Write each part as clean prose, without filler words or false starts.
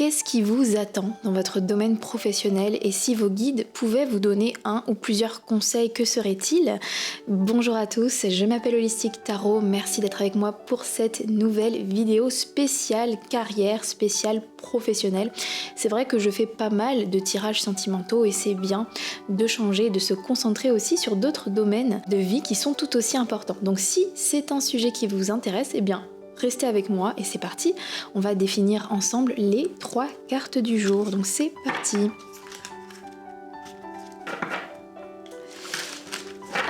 Qu'est-ce qui vous attend dans votre domaine professionnel et si vos guides pouvaient vous donner un ou plusieurs conseils, que seraient-ils? Bonjour à tous, je m'appelle Holistic Tarot, merci d'être avec moi pour cette nouvelle vidéo spéciale carrière, spéciale professionnelle. C'est vrai que je fais pas mal de tirages sentimentaux et c'est bien de changer, de se concentrer aussi sur d'autres domaines de vie qui sont tout aussi importants. Donc si c'est un sujet qui vous intéresse, eh bien restez avec moi et c'est parti, on va définir ensemble les 3 cartes du jour, donc c'est parti.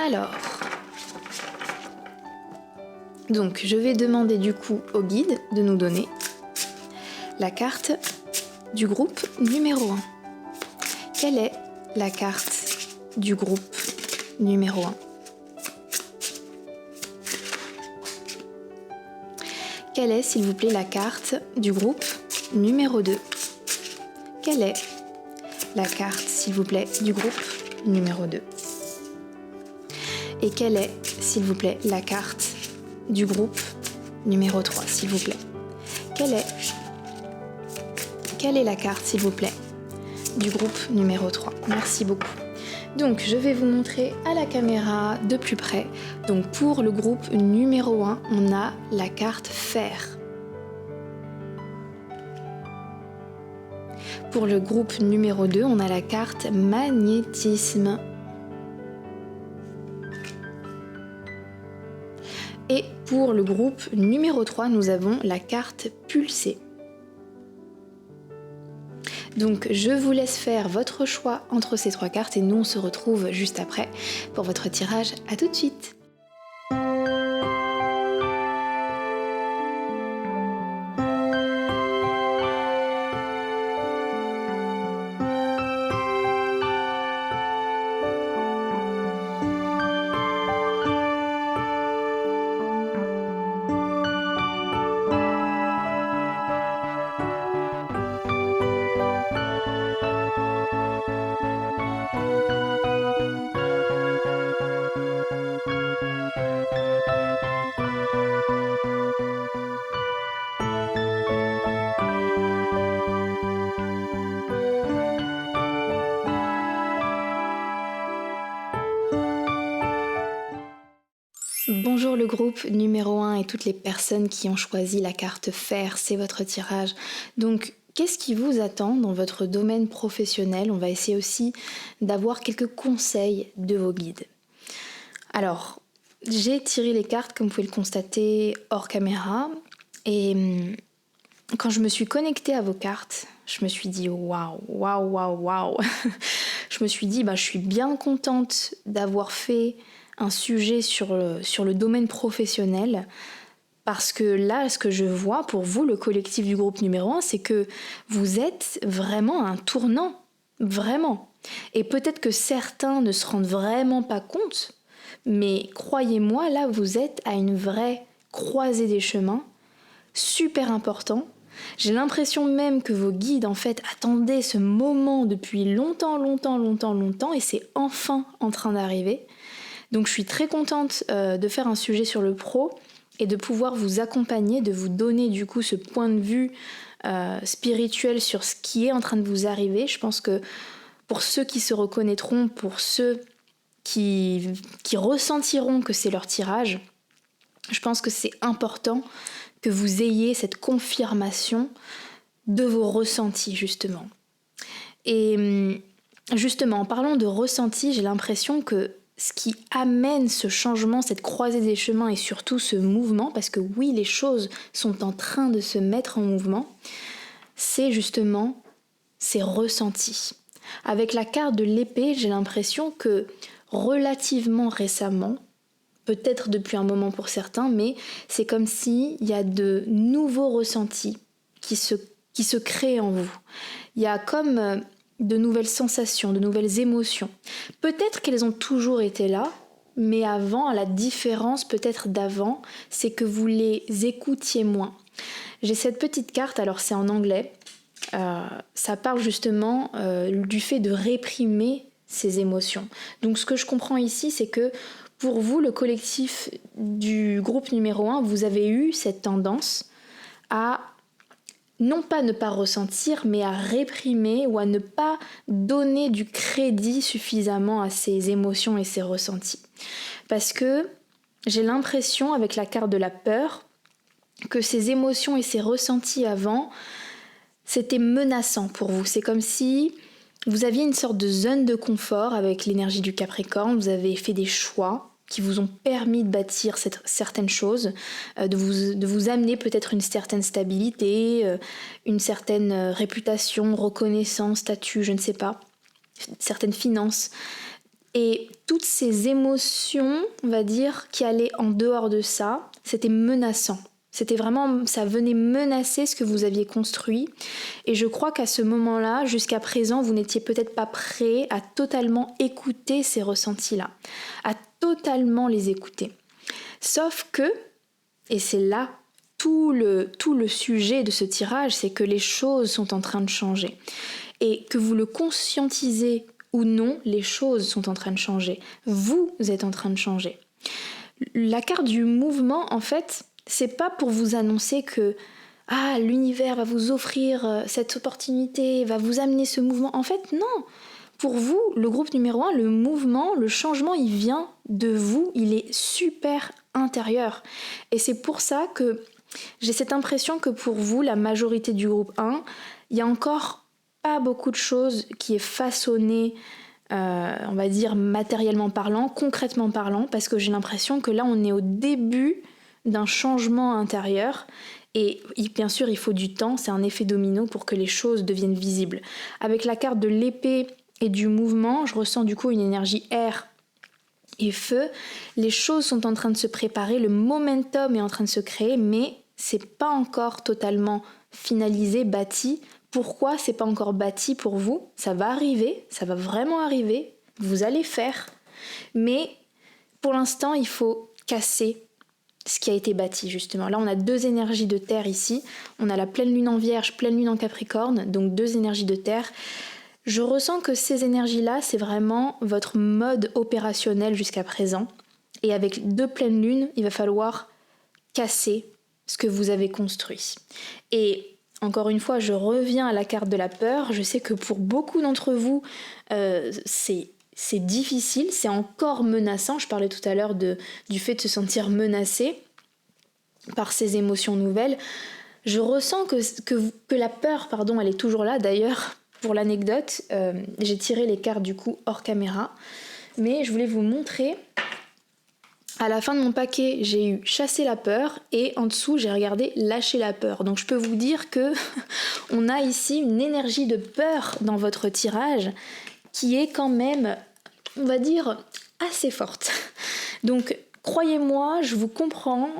Alors, donc je vais demander du coup au guide de nous donner la carte du groupe numéro 1. Quelle est la carte du groupe numéro 1? Quelle est, s'il vous plaît, la carte du groupe numéro 2? Quelle est la carte, s'il vous plaît, du groupe numéro 2? Et quelle est, s'il vous plaît, la carte du groupe numéro 3, s'il vous plaît? Quelle est la carte, s'il vous plaît, du groupe numéro 3? Merci beaucoup. Donc, je vais vous montrer à la caméra de plus près. Donc, pour le groupe numéro 1, on a la carte fer. Pour le groupe numéro 2, on a la carte magnétisme. Et pour le groupe numéro 3, nous avons la carte pulsée. Donc je vous laisse faire votre choix entre ces 3 cartes et nous on se retrouve juste après pour votre tirage. À tout de suite. Bonjour le groupe numéro 1 et toutes les personnes qui ont choisi la carte fer, c'est votre tirage. Donc, qu'est-ce qui vous attend dans votre domaine professionnel? On va essayer aussi d'avoir quelques conseils de vos guides. Alors, j'ai tiré les cartes, comme vous pouvez le constater, hors caméra. Et quand je me suis connectée à vos cartes, je me suis dit waouh. Je me suis dit, je suis bien contente d'avoir fait un sujet sur le domaine professionnel parce que là, ce que je vois pour vous, le collectif du groupe numéro 1, c'est que vous êtes vraiment à un tournant, vraiment. Et peut-être que certains ne se rendent vraiment pas compte, mais croyez-moi, là, vous êtes à une vraie croisée des chemins, super important. J'ai l'impression même que vos guides, en fait, attendaient ce moment depuis longtemps, et c'est enfin en train d'arriver. Donc je suis très contente de faire un sujet sur le pro et de pouvoir vous accompagner, de vous donner du coup ce point de vue spirituel sur ce qui est en train de vous arriver. Je pense que pour ceux qui se reconnaîtront, pour ceux qui ressentiront que c'est leur tirage, je pense que c'est important que vous ayez cette confirmation de vos ressentis justement. Et justement, en parlant de ressentis, j'ai l'impression que ce qui amène ce changement, cette croisée des chemins et surtout ce mouvement, parce que oui, les choses sont en train de se mettre en mouvement, c'est justement ces ressentis. Avec la carte de l'épée, j'ai l'impression que relativement récemment, peut-être depuis un moment pour certains, mais c'est comme s'il y a de nouveaux ressentis qui se créent en vous. Il y a comme de nouvelles sensations, de nouvelles émotions. Peut-être qu'elles ont toujours été là, mais avant, la différence peut-être d'avant, c'est que vous les écoutiez moins. J'ai cette petite carte, alors c'est en anglais, ça parle justement du fait de réprimer ses émotions. Donc ce que je comprends ici, c'est que pour vous, le collectif du groupe numéro 1, vous avez eu cette tendance à non pas ne pas ressentir, mais à réprimer ou à ne pas donner du crédit suffisamment à ces émotions et ces ressentis. Parce que j'ai l'impression, avec la carte de la peur, que ces émotions et ces ressentis avant, c'était menaçant pour vous. C'est comme si vous aviez une sorte de zone de confort avec l'énergie du Capricorne, vous avez fait des choix qui vous ont permis de bâtir certaines choses, de vous amener peut-être une certaine stabilité, une certaine réputation, reconnaissance, statut, je ne sais pas, certaines finances. Et toutes ces émotions, on va dire, qui allaient en dehors de ça, c'était menaçant. C'était vraiment, ça venait menacer ce que vous aviez construit. Et je crois qu'à ce moment-là, jusqu'à présent, vous n'étiez peut-être pas prêt à totalement écouter ces ressentis-là, à totalement les écouter. Sauf que, et c'est là tout le sujet de ce tirage, c'est que les choses sont en train de changer. Et que vous le conscientisez ou non, les choses sont en train de changer. Vous êtes en train de changer. La carte du mouvement, en fait, c'est pas pour vous annoncer que l'univers va vous offrir cette opportunité, va vous amener ce mouvement. En fait, non. Pour vous, le groupe numéro 1, le mouvement, le changement, il vient de vous, il est super intérieur. Et c'est pour ça que j'ai cette impression que pour vous, la majorité du groupe 1, il y a encore pas beaucoup de choses qui est façonné, on va dire matériellement parlant, concrètement parlant, parce que j'ai l'impression que là, on est au début d'un changement intérieur. Et bien sûr, il faut du temps, c'est un effet domino pour que les choses deviennent visibles. Avec la carte de l'épée et du mouvement, je ressens du coup une énergie air et feu. Les choses sont en train de se préparer, le momentum est en train de se créer, mais c'est pas encore totalement finalisé, bâti. Pourquoi c'est pas encore bâti pour vous? Ça va arriver, ça va vraiment arriver, vous allez faire. Mais pour l'instant, il faut casser ce qui a été bâti justement. Là, on a 2 énergies de terre ici. On a la pleine lune en Vierge, pleine lune en Capricorne, donc 2 énergies de terre. Je ressens que ces énergies-là, c'est vraiment votre mode opérationnel jusqu'à présent. Et avec 2 pleines lunes, il va falloir casser ce que vous avez construit. Et encore une fois, je reviens à la carte de la peur. Je sais que pour beaucoup d'entre vous, c'est difficile, c'est encore menaçant. Je parlais tout à l'heure du fait de se sentir menacé par ces émotions nouvelles. Je ressens que la peur, elle est toujours là. D'ailleurs, pour l'anecdote, j'ai tiré les cartes du coup hors caméra. Mais je voulais vous montrer. À la fin de mon paquet, j'ai eu chasser la peur et en dessous, j'ai regardé lâcher la peur. Donc je peux vous dire que on a ici une énergie de peur dans votre tirage qui est quand même, on va dire, assez forte. Donc croyez-moi, je vous comprends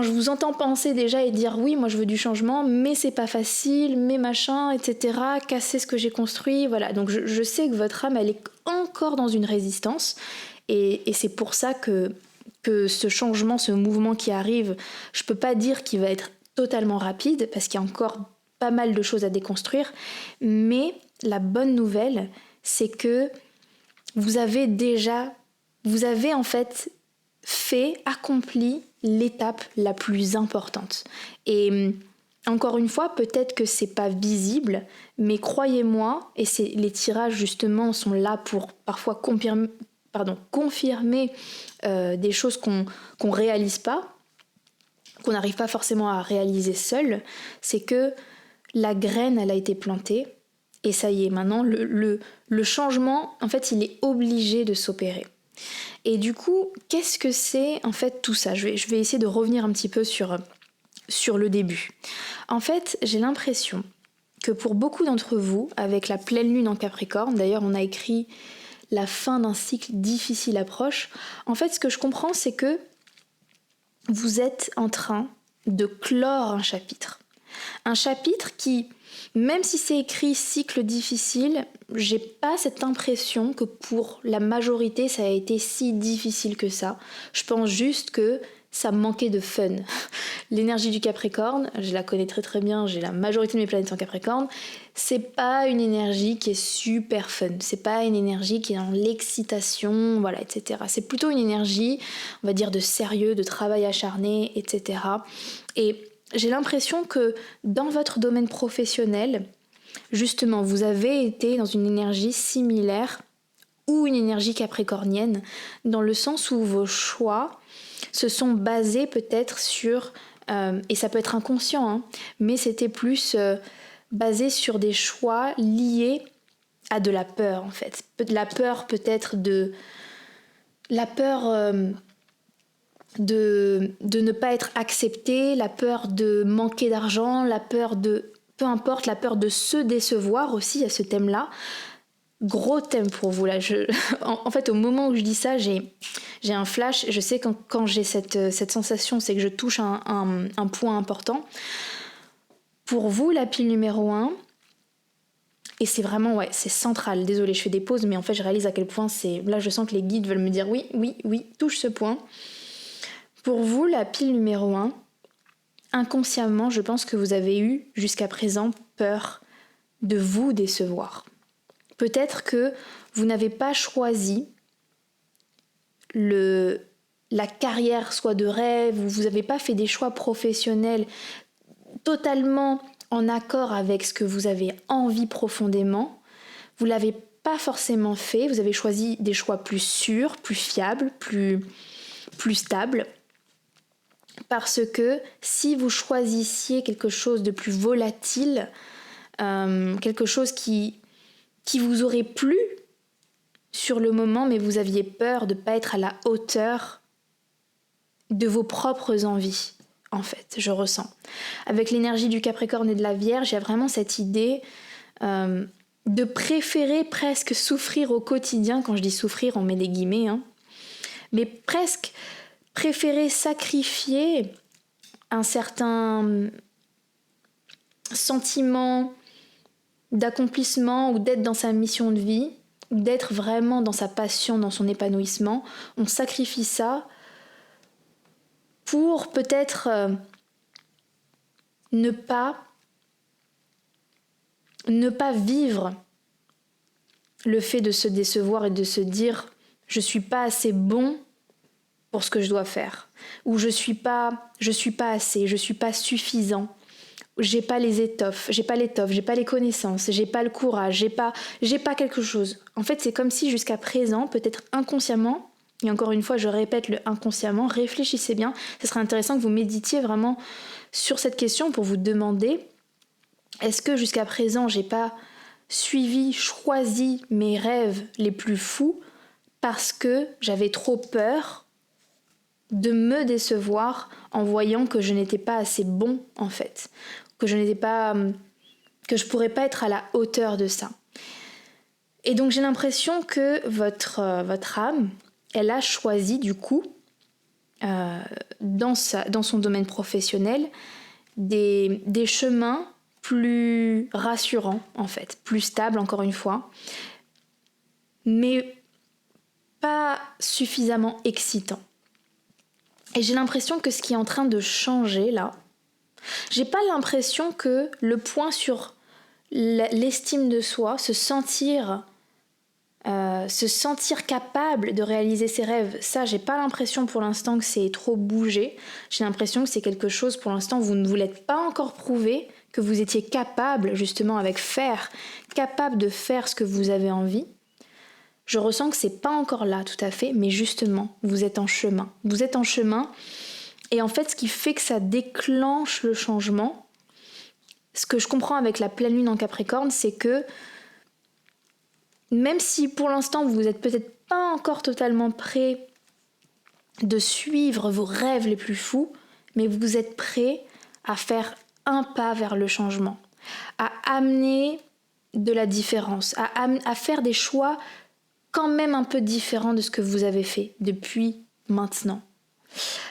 je vous entends penser déjà et dire oui, moi je veux du changement, mais c'est pas facile, mais machin, etc. Casser ce que j'ai construit, voilà. Donc je sais que votre âme, elle est encore dans une résistance. Et c'est pour ça que ce changement, ce mouvement qui arrive, je peux pas dire qu'il va être totalement rapide, parce qu'il y a encore pas mal de choses à déconstruire. Mais la bonne nouvelle, c'est que vous avez en fait accompli l'étape la plus importante. Et encore une fois, peut-être que c'est pas visible, mais croyez-moi, et les tirages justement sont là pour parfois confirmer des choses qu'on réalise pas, qu'on n'arrive pas forcément à réaliser seul. C'est que la graine, elle a été plantée, et ça y est, maintenant, le changement, en fait, il est obligé de s'opérer. Et du coup, qu'est-ce que c'est en fait tout ça? Je vais essayer de revenir un petit peu sur le début. En fait, j'ai l'impression que pour beaucoup d'entre vous, avec la pleine lune en Capricorne, d'ailleurs on a écrit la fin d'un cycle difficile approche, en fait ce que je comprends c'est que vous êtes en train de clore un chapitre. Un chapitre qui, même si c'est écrit cycle difficile, j'ai pas cette impression que pour la majorité ça a été si difficile que ça. Je pense juste que ça me manquait de fun. L'énergie du Capricorne, je la connais très très bien, j'ai la majorité de mes planètes en Capricorne, c'est pas une énergie qui est super fun, c'est pas une énergie qui est dans l'excitation, voilà, etc. C'est plutôt une énergie, on va dire, de sérieux, de travail acharné, etc. Et j'ai l'impression que dans votre domaine professionnel, justement, vous avez été dans une énergie similaire ou une énergie capricornienne, dans le sens où vos choix se sont basés peut-être sur, et ça peut être inconscient, hein, mais c'était plus basé sur des choix liés à de la peur en fait. La peur peut-être de... La peur de ne pas être accepté, la peur de manquer d'argent, la peur de... Peu importe, la peur de se décevoir aussi à ce thème-là. Gros thème pour vous là. En fait, au moment où je dis ça, j'ai un flash. Je sais quand j'ai cette sensation, c'est que je touche un point important. Pour vous, la pile numéro 1, et c'est vraiment, ouais, c'est central. Désolée, je fais des pauses, mais en fait, je réalise à quel point c'est... Là, je sens que les guides veulent me dire oui, oui, oui, touche ce point. Pour vous, la pile numéro 1, inconsciemment, je pense que vous avez eu jusqu'à présent peur de vous décevoir. Peut-être que vous n'avez pas choisi la carrière soit de rêve, vous n'avez pas fait des choix professionnels totalement en accord avec ce que vous avez envie profondément. Vous ne l'avez pas forcément fait, vous avez choisi des choix plus sûrs, plus fiables, plus stables. Parce que si vous choisissiez quelque chose de plus volatile, quelque chose qui vous aurait plu sur le moment, mais vous aviez peur de ne pas être à la hauteur de vos propres envies, en fait, je ressens. Avec l'énergie du Capricorne et de la Vierge, il y a vraiment cette idée de préférer presque souffrir au quotidien. Quand je dis souffrir, on met des guillemets, hein, mais presque préférer sacrifier un certain sentiment d'accomplissement ou d'être dans sa mission de vie, ou d'être vraiment dans sa passion, dans son épanouissement. On sacrifie ça pour peut-être ne pas vivre le fait de se décevoir et de se dire « je suis pas assez bon pour ce que je dois faire » ou « je suis pas assez, je suis pas suffisant ». J'ai pas les étoffes, j'ai pas l'étoffe, j'ai pas les connaissances, j'ai pas le courage, j'ai pas quelque chose. En fait, c'est comme si jusqu'à présent, peut-être inconsciemment, et encore une fois, je répète le inconsciemment, réfléchissez bien. Ce serait intéressant que vous méditiez vraiment sur cette question pour vous demander est-ce que jusqu'à présent, j'ai pas choisi mes rêves les plus fous parce que j'avais trop peur de me décevoir en voyant que je n'étais pas assez bon en fait, que je pourrais pas être à la hauteur de ça. Et donc j'ai l'impression que votre âme, elle a choisi du coup dans son domaine professionnel des chemins plus rassurants en fait, plus stables encore une fois, mais pas suffisamment excitants. Et j'ai l'impression que ce qui est en train de changer là, j'ai pas l'impression que le point sur l'estime de soi, se sentir capable de réaliser ses rêves, ça j'ai pas l'impression pour l'instant que c'est trop bougé. J'ai l'impression que c'est quelque chose pour l'instant vous ne vous l'êtes pas encore prouvé, que vous étiez capable justement capable de faire ce que vous avez envie. Je ressens que c'est pas encore là tout à fait, mais justement, vous êtes en chemin. Vous êtes en chemin, et en fait, ce qui fait que ça déclenche le changement, ce que je comprends avec la pleine lune en Capricorne, c'est que même si pour l'instant, vous n'êtes peut-être pas encore totalement prêt de suivre vos rêves les plus fous, mais vous êtes prêt à faire un pas vers le changement, à amener de la différence, à faire des choix quand même un peu différent de ce que vous avez fait depuis maintenant.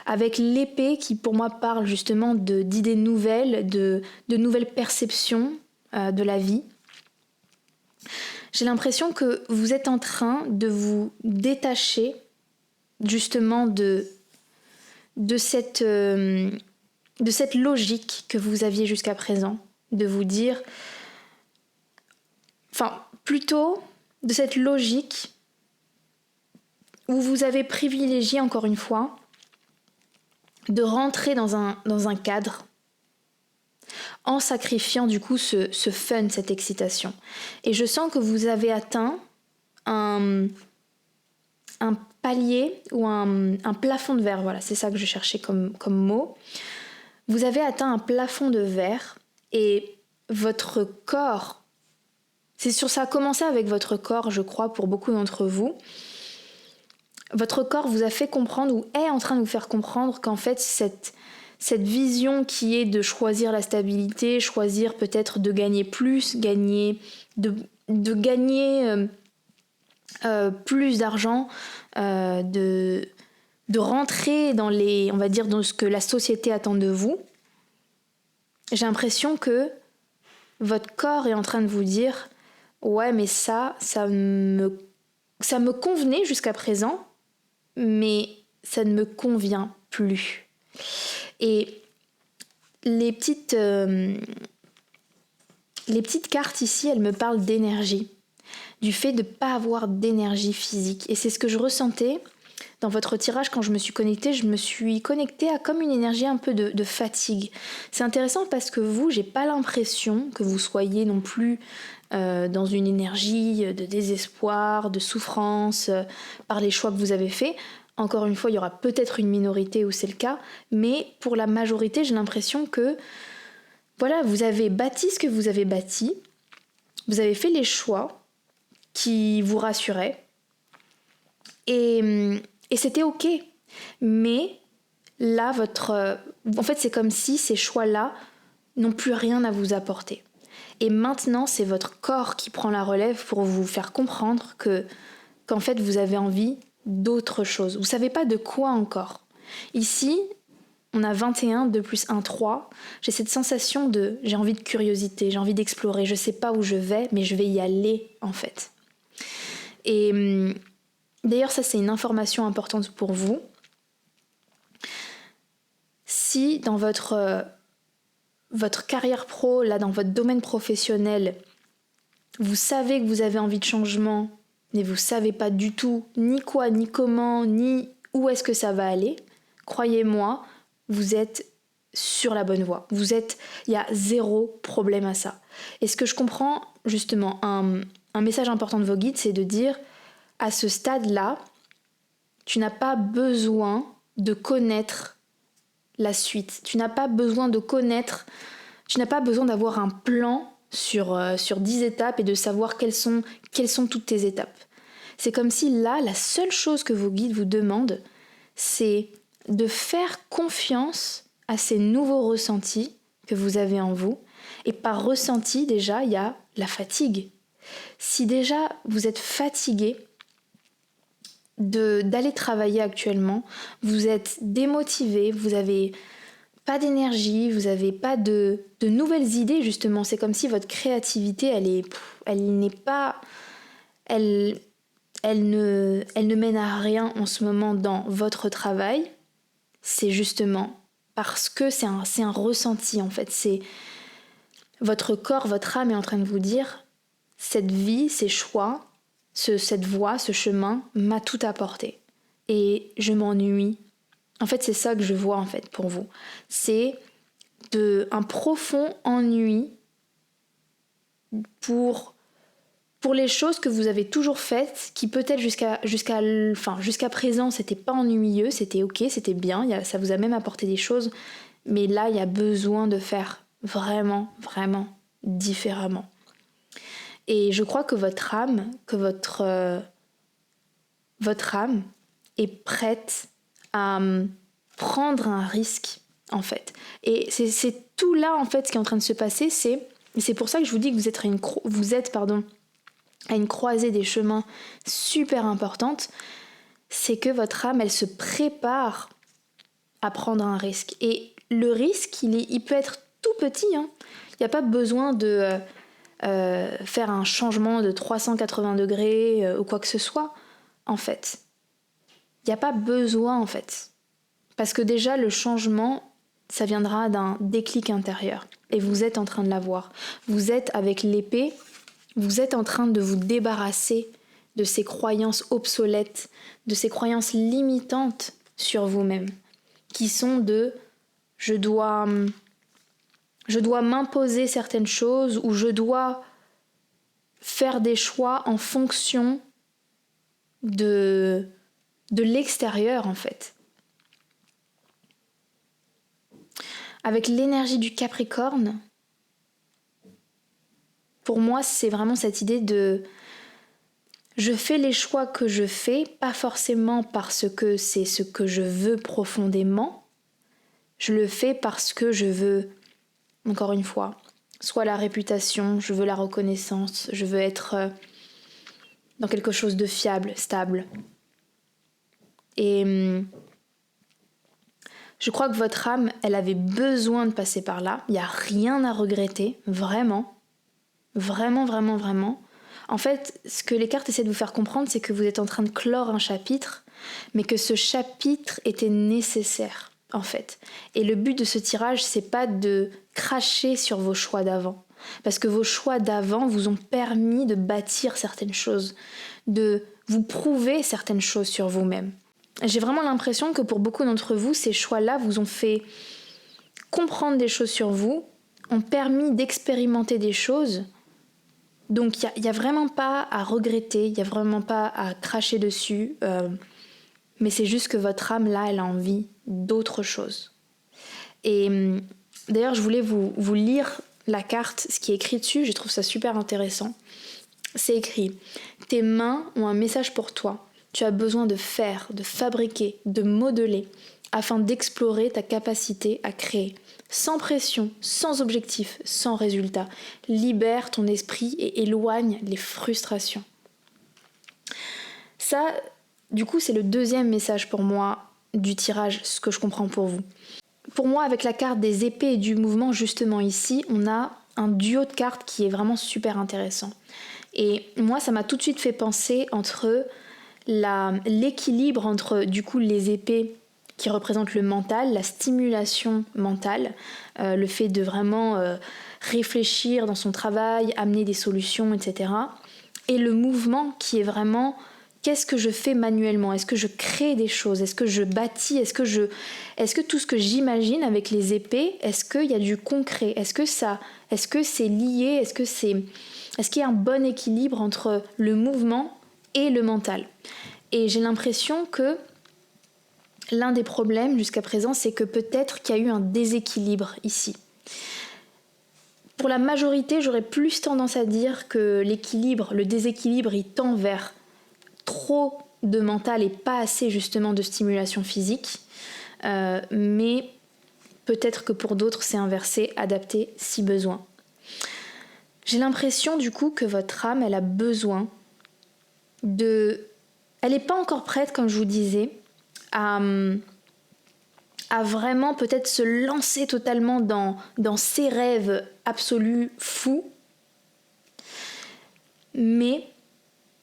Avec l'épée qui pour moi parle justement d'idées nouvelles, de nouvelles perceptions de la vie. J'ai l'impression que vous êtes en train de vous détacher justement de cette logique que vous aviez jusqu'à présent, de vous dire, enfin plutôt de cette logique où vous avez privilégié, encore une fois, de rentrer dans un cadre, en sacrifiant du coup ce fun, cette excitation. Et je sens que vous avez atteint un palier ou un plafond de verre, voilà, c'est ça que je cherchais comme mot. Vous avez atteint un plafond de verre et votre corps, ça a commencé avec votre corps, je crois, pour beaucoup d'entre vous. Votre corps vous a fait comprendre ou est en train de vous faire comprendre qu'en fait, cette vision qui est de choisir la stabilité, choisir peut-être de gagner plus, de gagner plus d'argent, de rentrer dans on va dire, dans ce que la société attend de vous, j'ai l'impression que votre corps est en train de vous dire « Ouais, mais ça me convenait jusqu'à présent, mais ça ne me convient plus. » Et les petites cartes ici, elles me parlent d'énergie, du fait de ne pas avoir d'énergie physique. Et c'est ce que je ressentais dans votre tirage quand je me suis connectée à comme une énergie un peu de fatigue. C'est intéressant parce que vous, j'ai pas l'impression que vous soyez non plus dans une énergie de désespoir, de souffrance par les choix que vous avez faits. Encore une fois, il y aura peut-être une minorité où c'est le cas, mais pour la majorité, j'ai l'impression que voilà, vous avez bâti ce que vous avez bâti, vous avez fait les choix qui vous rassuraient, et c'était ok. Mais là, en fait, c'est comme si ces choix-là n'ont plus rien à vous apporter. Et maintenant, c'est votre corps qui prend la relève pour vous faire comprendre qu'en fait, vous avez envie d'autre chose. Vous savez pas de quoi encore. Ici, on a 21, 2 plus 1, 3. J'ai cette sensation j'ai envie de curiosité, j'ai envie d'explorer. Je sais pas où je vais, mais je vais y aller, en fait. Et d'ailleurs, ça, c'est une information importante pour vous. Si dans votre carrière pro, là, dans votre domaine professionnel, vous savez que vous avez envie de changement, mais vous savez pas du tout ni quoi, ni comment, ni où est-ce que ça va aller, croyez-moi, vous êtes sur la bonne voie. Il y a zéro problème à ça. Et ce que je comprends, justement, un message important de vos guides, c'est de dire, à ce stade-là, tu n'as pas besoin de connaître la suite. Tu n'as pas besoin d'avoir un plan sur 10 étapes et de savoir quelles sont toutes tes étapes. C'est comme si là, la seule chose que vos guides vous demandent, c'est de faire confiance à ces nouveaux ressentis que vous avez en vous. Et par ressenti, déjà, il y a la fatigue. Si déjà vous êtes fatigué d'aller travailler actuellement, vous êtes démotivé, vous avez pas d'énergie, vous n'avez pas de nouvelles idées, justement. C'est comme si votre créativité, elle ne mène à rien en ce moment dans votre travail. C'est justement parce que c'est un ressenti, en fait. C'est votre corps, votre âme est en train de vous dire cette vie, ces choix, cette voie, ce chemin m'a tout apporté. Et je m'ennuie. En fait, c'est ça que je vois en fait pour vous. C'est un profond ennui pour les choses que vous avez toujours faites, qui peut-être jusqu'à présent, c'était pas ennuyeux, c'était ok, c'était bien, ça vous a même apporté des choses, mais là, il y a besoin de faire vraiment, vraiment différemment. Et je crois que votre âme est prête à prendre un risque, en fait. Et c'est tout là, en fait, ce qui est en train de se passer. C'est pour ça que je vous dis que vous êtes à une croisée des chemins super importante. C'est que votre âme, elle se prépare à prendre un risque. Et le risque, il peut être tout petit. Il n'y a pas besoin de faire un changement de 380 degrés ou quoi que ce soit, en fait. Il n'y a pas besoin, en fait. Parce que déjà, le changement, ça viendra d'un déclic intérieur. Et vous êtes en train de l'avoir. Vous êtes avec l'épée, vous êtes en train de vous débarrasser de ces croyances obsolètes, de ces croyances limitantes sur vous-même, qui sont je dois je dois m'imposer certaines choses ou je dois faire des choix en fonction de l'extérieur en fait. Avec l'énergie du Capricorne, pour moi c'est vraiment cette idée de je fais les choix que je fais, pas forcément parce que c'est ce que je veux profondément, je le fais parce que je veux, encore une fois, soit la réputation, je veux la reconnaissance, je veux être dans quelque chose de fiable, stable. Et je crois que votre âme, elle avait besoin de passer par là. Il n'y a rien à regretter, vraiment. Vraiment, vraiment, vraiment. En fait, ce que les cartes essaient de vous faire comprendre, c'est que vous êtes en train de clore un chapitre, mais que ce chapitre était nécessaire, en fait. Et le but de ce tirage, c'est pas de cracher sur vos choix d'avant. Parce que vos choix d'avant vous ont permis de bâtir certaines choses, de vous prouver certaines choses sur vous-même. J'ai vraiment l'impression que pour beaucoup d'entre vous, ces choix-là vous ont fait comprendre des choses sur vous, ont permis d'expérimenter des choses. Donc il n'y a vraiment pas à regretter, il n'y a vraiment pas à cracher dessus, mais c'est juste que votre âme, là, elle a envie d'autre chose. Et d'ailleurs, je voulais vous lire la carte, ce qui est écrit dessus, je trouve ça super intéressant. C'est écrit « Tes mains ont un message pour toi. Tu as besoin de faire, de fabriquer, de modeler, afin d'explorer ta capacité à créer. Sans pression, sans objectif, sans résultat. Libère ton esprit et éloigne les frustrations. » Ça, du coup, c'est le deuxième message pour moi du tirage, ce que je comprends pour vous. Pour moi, avec la carte des épées et du mouvement, justement ici, on a un duo de cartes qui est vraiment super intéressant. Et moi, ça m'a tout de suite fait penser entre l'équilibre entre, du coup, les épées qui représentent le mental, la stimulation mentale, le fait de vraiment réfléchir dans son travail, amener des solutions, etc. Et le mouvement qui est vraiment qu'est-ce que je fais manuellement? Est-ce que je crée des choses? Est-ce que je bâtis? Est-ce que tout ce que j'imagine avec les épées, est-ce qu'il y a du concret? Est-ce que c'est lié? Est-ce qu'il y a un bon équilibre entre le mouvement et le mental? Et j'ai l'impression que l'un des problèmes jusqu'à présent, c'est que peut-être qu'il y a eu un déséquilibre ici. Pour la majorité, j'aurais plus tendance à dire que le déséquilibre, il tend vers trop de mental et pas assez justement de stimulation physique. Mais peut-être que pour d'autres, c'est inversé, adapté si besoin. J'ai l'impression du coup que votre âme, elle a besoin elle n'est pas encore prête, comme je vous disais, à vraiment peut-être se lancer totalement dans ses rêves absolus fous. Mais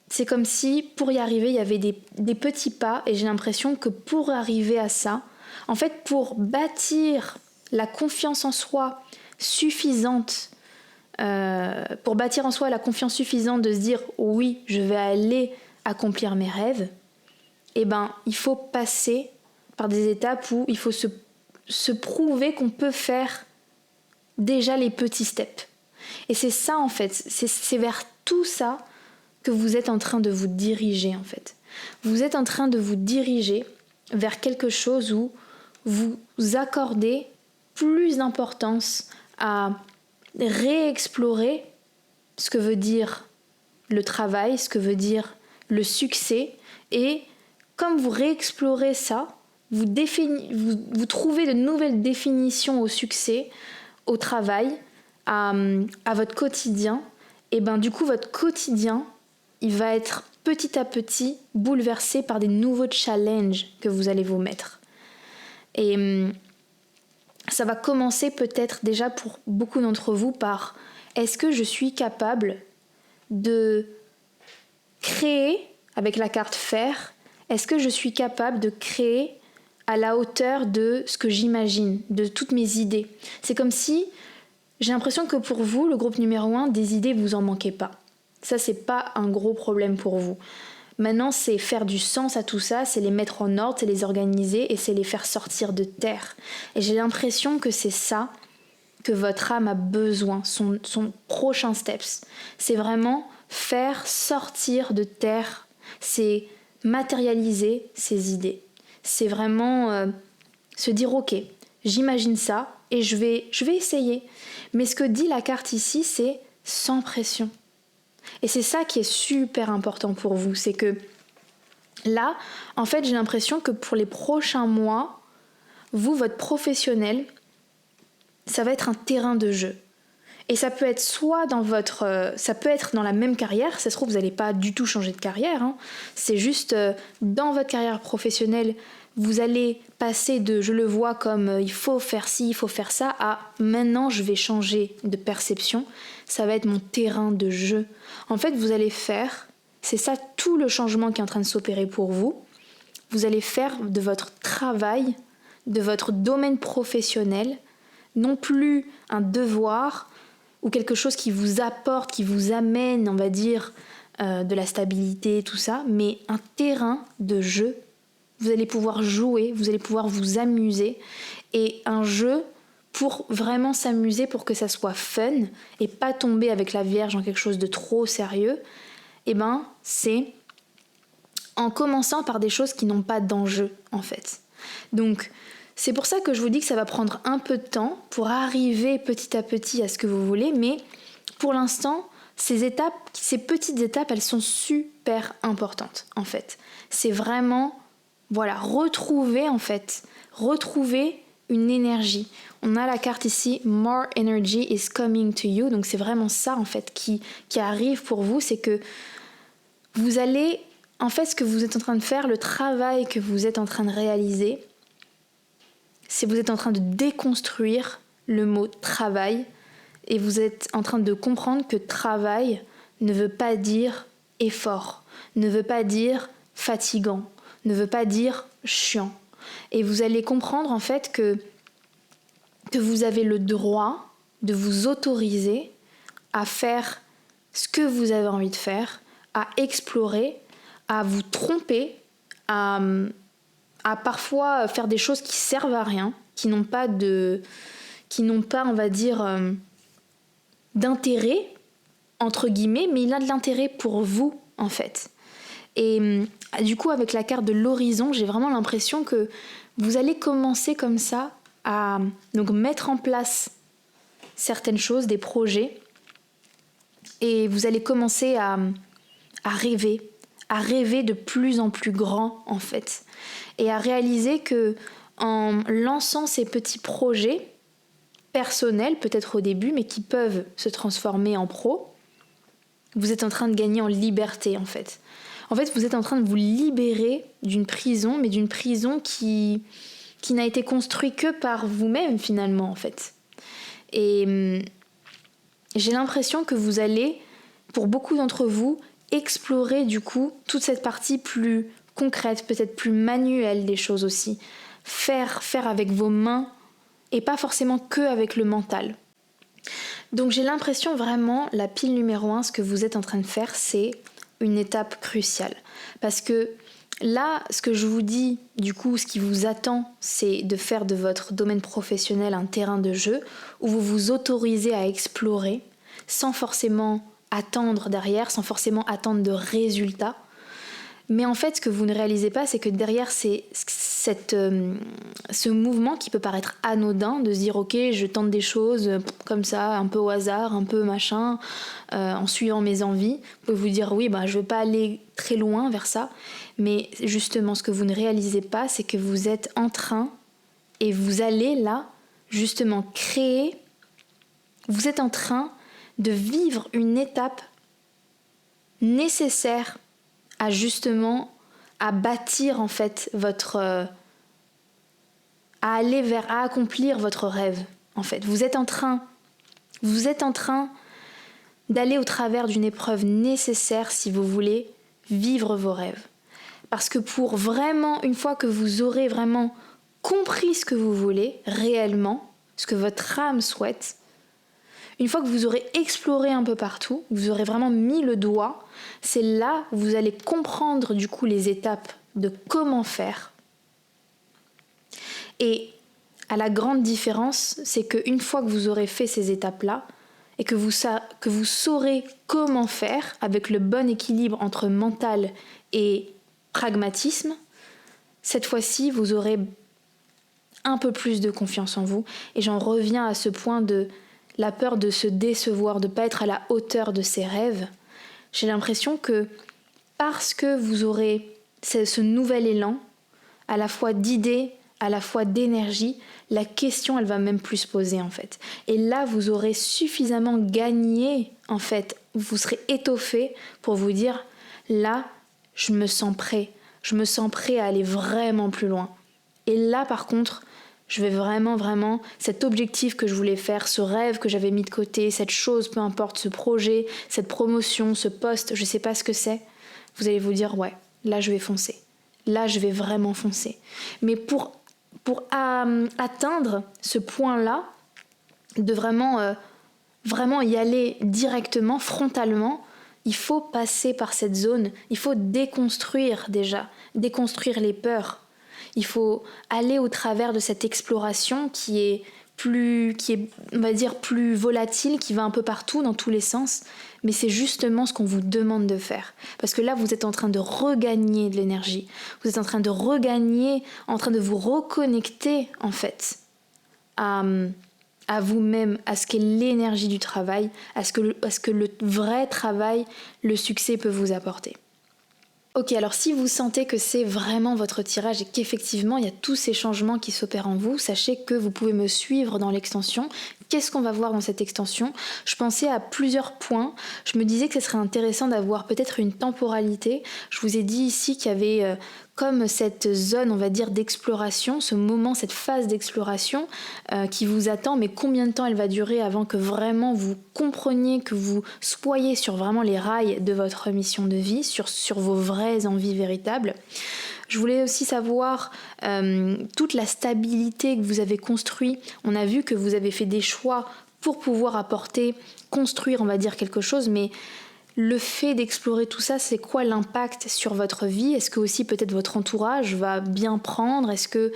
c'est comme si pour y arriver, il y avait des petits pas, et j'ai l'impression que pour arriver à ça, en fait, pour bâtir la confiance en soi suffisante, pour bâtir en soi la confiance suffisante de se dire oui, je vais aller accomplir mes rêves, eh ben, il faut passer par des étapes où il faut se prouver qu'on peut faire déjà les petits steps. Et c'est ça en fait, c'est vers tout ça que vous êtes en train de vous diriger en fait. Vous êtes en train de vous diriger vers quelque chose où vous accordez plus d'importance à réexplorer ce que veut dire le travail, ce que veut dire le succès, et comme vous réexplorez ça, vous trouvez de nouvelles définitions au succès, au travail, à votre quotidien, et ben du coup votre quotidien, il va être petit à petit bouleversé par des nouveaux challenges que vous allez vous mettre. Et ça va commencer peut-être déjà pour beaucoup d'entre vous par est-ce que je suis capable de créer avec la carte fer? Est-ce que je suis capable de créer à la hauteur de ce que j'imagine, de toutes mes idées? C'est comme si, j'ai l'impression que pour vous, le groupe numéro 1, des idées, vous en manquez pas. Ça, c'est pas un gros problème pour vous. Maintenant, c'est faire du sens à tout ça, c'est les mettre en ordre, c'est les organiser et c'est les faire sortir de terre. Et j'ai l'impression que c'est ça que votre âme a besoin, son prochain steps. C'est vraiment faire sortir de terre, c'est matérialiser ses idées. C'est vraiment se dire ok, j'imagine ça et je vais essayer. Mais ce que dit la carte ici, c'est sans pression. Et c'est ça qui est super important pour vous, c'est que là, en fait, j'ai l'impression que pour les prochains mois, vous, votre professionnel, ça va être un terrain de jeu. Et ça peut être soit dans ça peut être dans la même carrière, ça se trouve vous n'allez pas du tout changer de carrière, hein. C'est juste dans votre carrière professionnelle, vous allez passer de je le vois comme il faut faire ci, il faut faire ça, à maintenant je vais changer de perception, ça va être mon terrain de jeu. En fait vous allez faire, c'est ça tout le changement qui est en train de s'opérer pour vous, vous allez faire de votre travail, de votre domaine professionnel, non plus un devoir, ou quelque chose qui vous apporte, qui vous amène, on va dire, de la stabilité, tout ça, mais un terrain de jeu. Vous allez pouvoir jouer, vous allez pouvoir vous amuser, et un jeu pour vraiment s'amuser, pour que ça soit fun, et pas tomber avec la Vierge en quelque chose de trop sérieux, et ben c'est en commençant par des choses qui n'ont pas d'enjeu, en fait. Donc, c'est pour ça que je vous dis que ça va prendre un peu de temps pour arriver petit à petit à ce que vous voulez, mais pour l'instant, ces petites étapes, elles sont super importantes, en fait. C'est vraiment, voilà, retrouver une énergie. On a la carte ici, More Energy is coming to you, donc c'est vraiment ça, en fait, qui arrive pour vous, c'est que vous allez, en fait, ce que vous êtes en train de faire, le travail que vous êtes en train de réaliser, c'est que vous êtes en train de déconstruire le mot travail et vous êtes en train de comprendre que travail ne veut pas dire effort, ne veut pas dire fatigant, ne veut pas dire chiant. Et vous allez comprendre en fait que vous avez le droit de vous autoriser à faire ce que vous avez envie de faire, à explorer, à vous tromper, à parfois faire des choses qui servent à rien, qui n'ont pas, on va dire, d'intérêt, entre guillemets, mais il a de l'intérêt pour vous, en fait. Et du coup, avec la carte de l'horizon, j'ai vraiment l'impression que vous allez commencer comme ça à donc, mettre en place certaines choses, des projets, et vous allez commencer à rêver de plus en plus grand, en fait. Et à réaliser que en lançant ces petits projets personnels, peut-être au début, mais qui peuvent se transformer en pro, vous êtes en train de gagner en liberté, en fait. En fait, vous êtes en train de vous libérer d'une prison, mais d'une prison qui n'a été construite que par vous-même, finalement, en fait. Et j'ai l'impression que vous allez, pour beaucoup d'entre vous, explorer, du coup, toute cette partie plus concrète, peut-être plus manuelle des choses aussi. Faire avec vos mains et pas forcément que avec le mental. Donc j'ai l'impression vraiment, la pile numéro 1, ce que vous êtes en train de faire, c'est une étape cruciale. Parce que là, ce que je vous dis, du coup, ce qui vous attend, c'est de faire de votre domaine professionnel un terrain de jeu où vous vous autorisez à explorer sans forcément attendre derrière, sans forcément attendre de résultats. Mais en fait, ce que vous ne réalisez pas, c'est que derrière ce mouvement qui peut paraître anodin, de se dire ok, je tente des choses comme ça, un peu au hasard, un peu machin, en suivant mes envies, vous pouvez vous dire oui, je ne vais pas aller très loin vers ça. Mais justement, ce que vous ne réalisez pas, c'est que vous êtes en train, et vous allez là, justement créer, vous êtes en train de vivre une étape nécessaire à bâtir en fait à accomplir votre rêve en fait. Vous êtes en train d'aller au travers d'une épreuve nécessaire si vous voulez vivre vos rêves. Parce que pour vraiment, une fois que vous aurez vraiment compris ce que vous voulez réellement, ce que votre âme souhaite, une fois que vous aurez exploré un peu partout, vous aurez vraiment mis le doigt, c'est là où vous allez comprendre du coup les étapes de comment faire. Et à la grande différence, c'est qu'une fois que vous aurez fait ces étapes-là, et que vous saurez comment faire avec le bon équilibre entre mental et pragmatisme, cette fois-ci, vous aurez un peu plus de confiance en vous. Et j'en reviens à ce point de la peur de se décevoir, de ne pas être à la hauteur de ses rêves. J'ai l'impression que parce que vous aurez ce nouvel élan, à la fois d'idées, à la fois d'énergie, la question, elle va même plus se poser en fait. Et là, vous aurez suffisamment gagné en fait. Vous serez étoffé pour vous dire, là, je me sens prêt. Je me sens prêt à aller vraiment plus loin. Et là, par contre, je vais vraiment, cet objectif que je voulais faire, ce rêve que j'avais mis de côté, cette chose, peu importe, ce projet, cette promotion, ce poste, je sais pas ce que c'est, vous allez vous dire, ouais, là, je vais foncer. Là, je vais vraiment foncer. Mais pour atteindre ce point-là, de vraiment y aller directement, frontalement, il faut passer par cette zone, il faut déconstruire les peurs. Il faut aller au travers de cette exploration qui est, on va dire, plus volatile, qui va un peu partout, dans tous les sens. Mais c'est justement ce qu'on vous demande de faire. Parce que là, vous êtes en train de regagner de l'énergie. Vous êtes en train de regagner, en train de vous reconnecter, en fait, à vous-même, à ce qu'est l'énergie du travail, à ce que le vrai travail, le succès peut vous apporter. Ok, alors si vous sentez que c'est vraiment votre tirage et qu'effectivement il y a tous ces changements qui s'opèrent en vous, sachez que vous pouvez me suivre dans l'extension. Qu'est-ce qu'on va voir dans cette extension ? Je pensais à plusieurs points. Je me disais que ce serait intéressant d'avoir peut-être une temporalité. Je vous ai dit ici qu'il y avait comme cette zone, on va dire, d'exploration, ce moment, cette phase d'exploration qui vous attend, mais combien de temps elle va durer avant que vraiment vous compreniez, que vous soyez sur vraiment les rails de votre mission de vie, sur vos vraies envies véritables. Je voulais aussi savoir toute la stabilité que vous avez construite. On a vu que vous avez fait des choix pour pouvoir construire, on va dire, quelque chose, mais le fait d'explorer tout ça, c'est quoi l'impact sur votre vie ? Est-ce que aussi peut-être votre entourage va bien prendre ? Est-ce que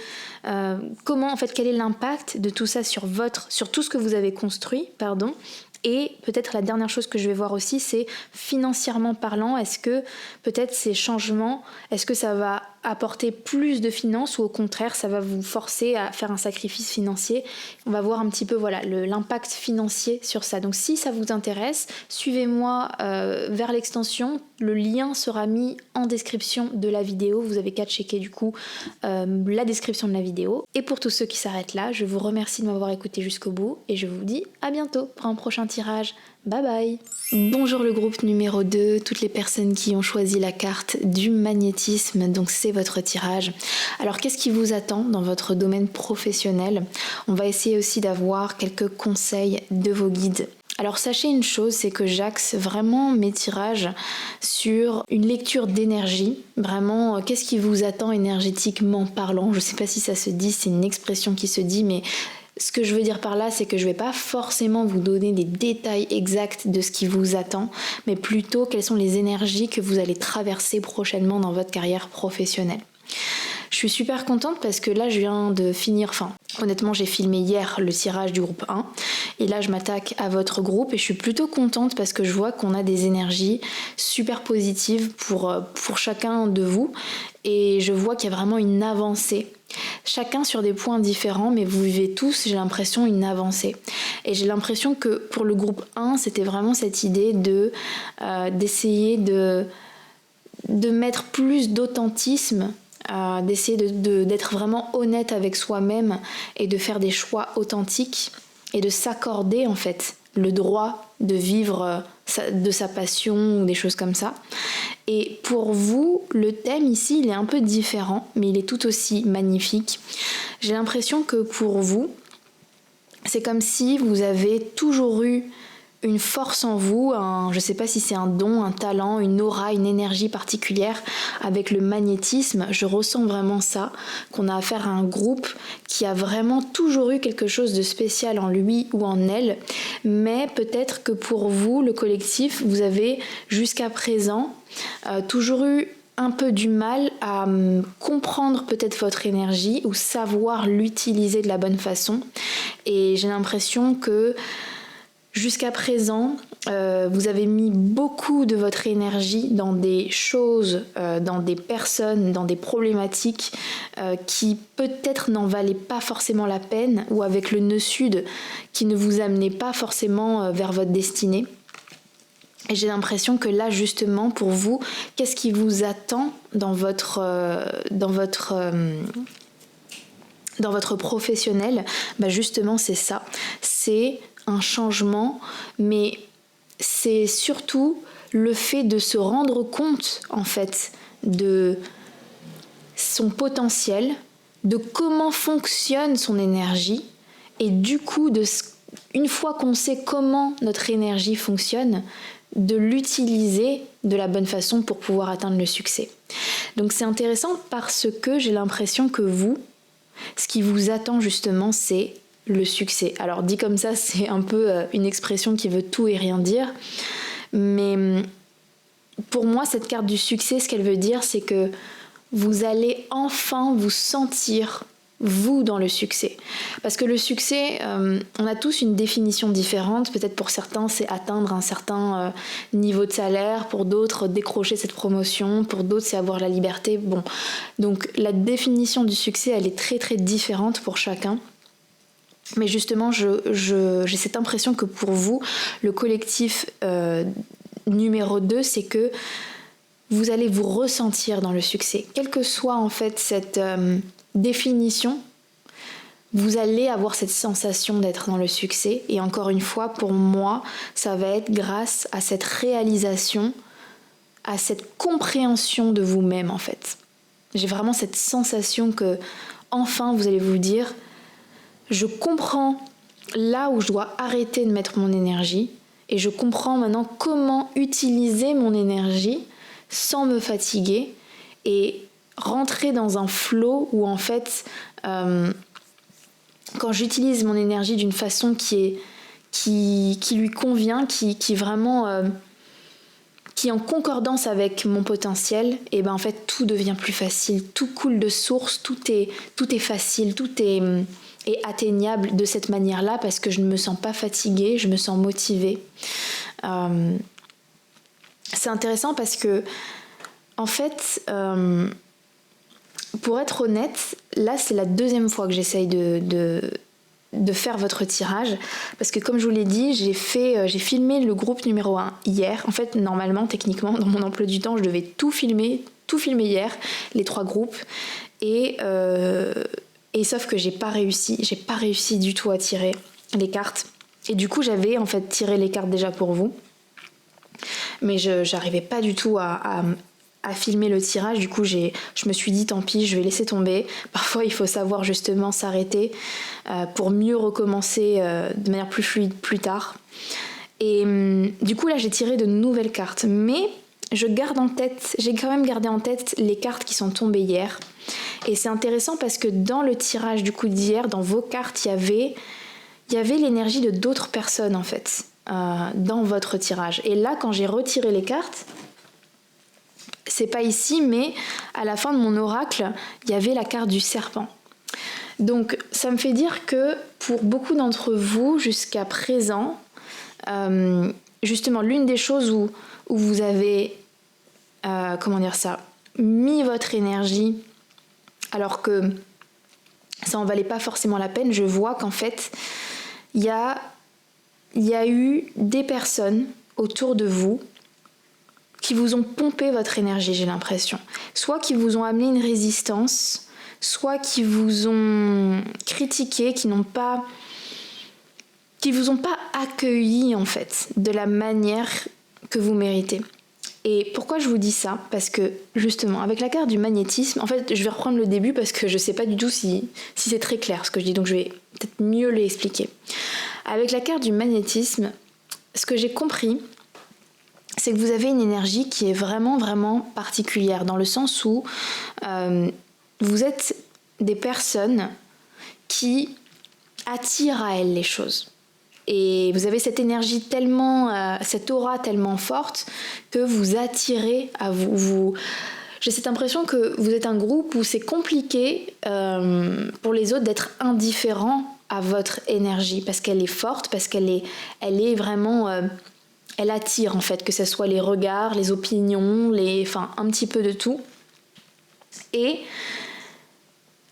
comment en fait quel est l'impact de tout ça sur tout ce que vous avez construit, pardon ? Et peut-être la dernière chose que je vais voir aussi, c'est financièrement parlant, est-ce que peut-être ces changements, est-ce que ça va apporter plus de finances ou au contraire ça va vous forcer à faire un sacrifice financier ? On va voir un petit peu l'impact financier sur ça. Donc si ça vous intéresse, suivez-moi vers l'extension. Le lien sera mis en description de la vidéo. Vous avez qu'à checker du coup la description de la vidéo. Et pour tous ceux qui s'arrêtent là, je vous remercie de m'avoir écouté jusqu'au bout et je vous dis à bientôt pour un prochain tirage. Bye bye. Bonjour le groupe numéro 2, toutes les personnes qui ont choisi la carte du magnétisme, donc c'est votre tirage. Alors qu'est-ce qui vous attend dans votre domaine professionnel ? On va essayer aussi d'avoir quelques conseils de vos guides. Alors sachez une chose, c'est que j'axe vraiment mes tirages sur une lecture d'énergie. Vraiment, qu'est-ce qui vous attend énergétiquement parlant ? Je ne sais pas si ça se dit, c'est une expression qui se dit, mais ce que je veux dire par là, c'est que je ne vais pas forcément vous donner des détails exacts de ce qui vous attend, mais plutôt quelles sont les énergies que vous allez traverser prochainement dans votre carrière professionnelle. Je suis super contente parce que là je viens de finir, honnêtement j'ai filmé hier le tirage du groupe 1 et là je m'attaque à votre groupe et je suis plutôt contente parce que je vois qu'on a des énergies super positives pour chacun de vous et je vois qu'il y a vraiment une avancée. Chacun sur des points différents, mais vous vivez tous, j'ai l'impression, une avancée. Et j'ai l'impression que pour le groupe 1, c'était vraiment cette idée d'essayer de mettre plus d'authentisme, d'essayer d'être vraiment honnête avec soi-même et de faire des choix authentiques et de s'accorder en fait le droit de vivre de sa passion ou des choses comme ça. Et pour vous, le thème ici, il est un peu différent, mais il est tout aussi magnifique. J'ai l'impression que pour vous, c'est comme si vous avez toujours eu une force en vous, je ne sais pas si c'est un don, un talent, une aura, une énergie particulière. Avec le magnétisme, je ressens vraiment ça, qu'on a affaire à un groupe qui a vraiment toujours eu quelque chose de spécial en lui ou en elle, mais peut-être que pour vous, le collectif, vous avez jusqu'à présent toujours eu un peu du mal à comprendre peut-être votre énergie ou savoir l'utiliser de la bonne façon. Et j'ai l'impression que jusqu'à présent, vous avez mis beaucoup de votre énergie dans des choses, dans des personnes, dans des problématiques qui peut-être n'en valaient pas forcément la peine, ou avec le nœud sud qui ne vous amenait pas forcément vers votre destinée. Et j'ai l'impression que là, justement, pour vous, qu'est-ce qui vous attend dans votre professionnel? Justement, c'est ça. C'est un changement, mais c'est surtout le fait de se rendre compte, en fait, de son potentiel, de comment fonctionne son énergie, et du coup, une fois qu'on sait comment notre énergie fonctionne, de l'utiliser de la bonne façon pour pouvoir atteindre le succès. Donc c'est intéressant parce que j'ai l'impression que vous, ce qui vous attend justement, c'est le succès. Alors dit comme ça, c'est un peu une expression qui veut tout et rien dire, mais pour moi, cette carte du succès, ce qu'elle veut dire, c'est que vous allez enfin vous sentir vous dans le succès. Parce que le succès, on a tous une définition différente. Peut-être pour certains, c'est atteindre un certain niveau de salaire. Pour d'autres, décrocher cette promotion. Pour d'autres, c'est avoir la liberté. Bon, donc la définition du succès, elle est très très différente pour chacun. Mais justement, j'ai cette impression que pour vous, le collectif numéro 2, c'est que vous allez vous ressentir dans le succès. Quelle que soit en fait cette définition, vous allez avoir cette sensation d'être dans le succès. Et encore une fois, pour moi, ça va être grâce à cette réalisation, à cette compréhension de vous-même en fait. J'ai vraiment cette sensation que enfin vous allez vous dire, je comprends là où je dois arrêter de mettre mon énergie et je comprends maintenant comment utiliser mon énergie sans me fatiguer et rentrer dans un flow où en fait quand j'utilise mon énergie d'une façon qui lui convient, qui vraiment qui est en concordance avec mon potentiel, et ben en fait tout devient plus facile, tout coule de source, tout est facile, tout est atteignable de cette manière-là parce que je ne me sens pas fatiguée, je me sens motivée. C'est intéressant parce que en fait pour être honnête, là c'est la deuxième fois que j'essaye de faire votre tirage parce que comme je vous l'ai dit, j'ai filmé le groupe numéro 1 hier. En fait, normalement, techniquement, dans mon emploi du temps, je devais tout filmer hier, les 3 groupes et sauf que j'ai pas réussi du tout à tirer les cartes. Et du coup, j'avais en fait tiré les cartes déjà pour vous. Mais j'arrivais pas du tout à filmer le tirage. Du coup, je me suis dit tant pis, je vais laisser tomber. Parfois, il faut savoir justement s'arrêter pour mieux recommencer de manière plus fluide plus tard. Et du coup, là, j'ai tiré de nouvelles cartes. Mais j'ai quand même gardé en tête les cartes qui sont tombées hier. Et c'est intéressant parce que dans le tirage du coup d'hier, dans vos cartes, il y avait l'énergie de d'autres personnes en fait dans votre tirage. Et là, quand j'ai retiré les cartes, c'est pas ici, mais à la fin de mon oracle, il y avait la carte du serpent. Donc, ça me fait dire que pour beaucoup d'entre vous, jusqu'à présent, justement, l'une des choses où vous avez, mis votre énergie alors que ça en valait pas forcément la peine, je vois qu'en fait, il y a eu des personnes autour de vous qui vous ont pompé votre énergie, j'ai l'impression. Soit qui vous ont amené une résistance, soit qui vous ont critiqué, qui vous ont pas accueilli en fait de la manière que vous méritez. Et pourquoi je vous dis ça? Parce que justement, avec la carte du magnétisme, en fait, je vais reprendre le début parce que je sais pas du tout si c'est très clair ce que je dis, donc je vais peut-être mieux l'expliquer. Avec la carte du magnétisme, ce que j'ai compris, c'est que vous avez une énergie qui est vraiment, vraiment particulière, dans le sens où vous êtes des personnes qui attirent à elles les choses. Et vous avez cette énergie tellement, cette aura tellement forte que vous attirez à vous. j'ai cette impression que vous êtes un groupe où c'est compliqué pour les autres d'être indifférents à votre énergie, parce qu'elle est forte, parce qu'elle est vraiment... elle attire en fait, que ce soit les regards, les opinions, enfin un petit peu de tout. Et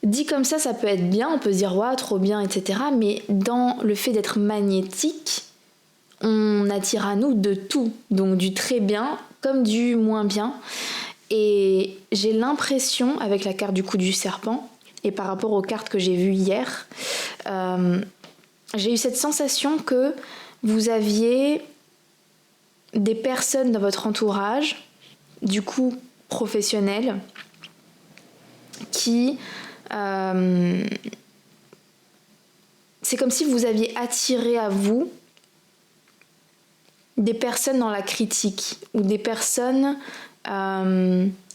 dit comme ça peut être bien, on peut se dire ouais, trop bien, etc. Mais dans le fait d'être magnétique, on attire à nous de tout, donc du très bien comme du moins bien. Et j'ai l'impression, avec la carte du coup du serpent, et par rapport aux cartes que j'ai vues hier, j'ai eu cette sensation que vous aviez des personnes dans votre entourage, du coup professionnelles, qui... c'est comme si vous aviez attiré à vous des personnes dans la critique ou des personnes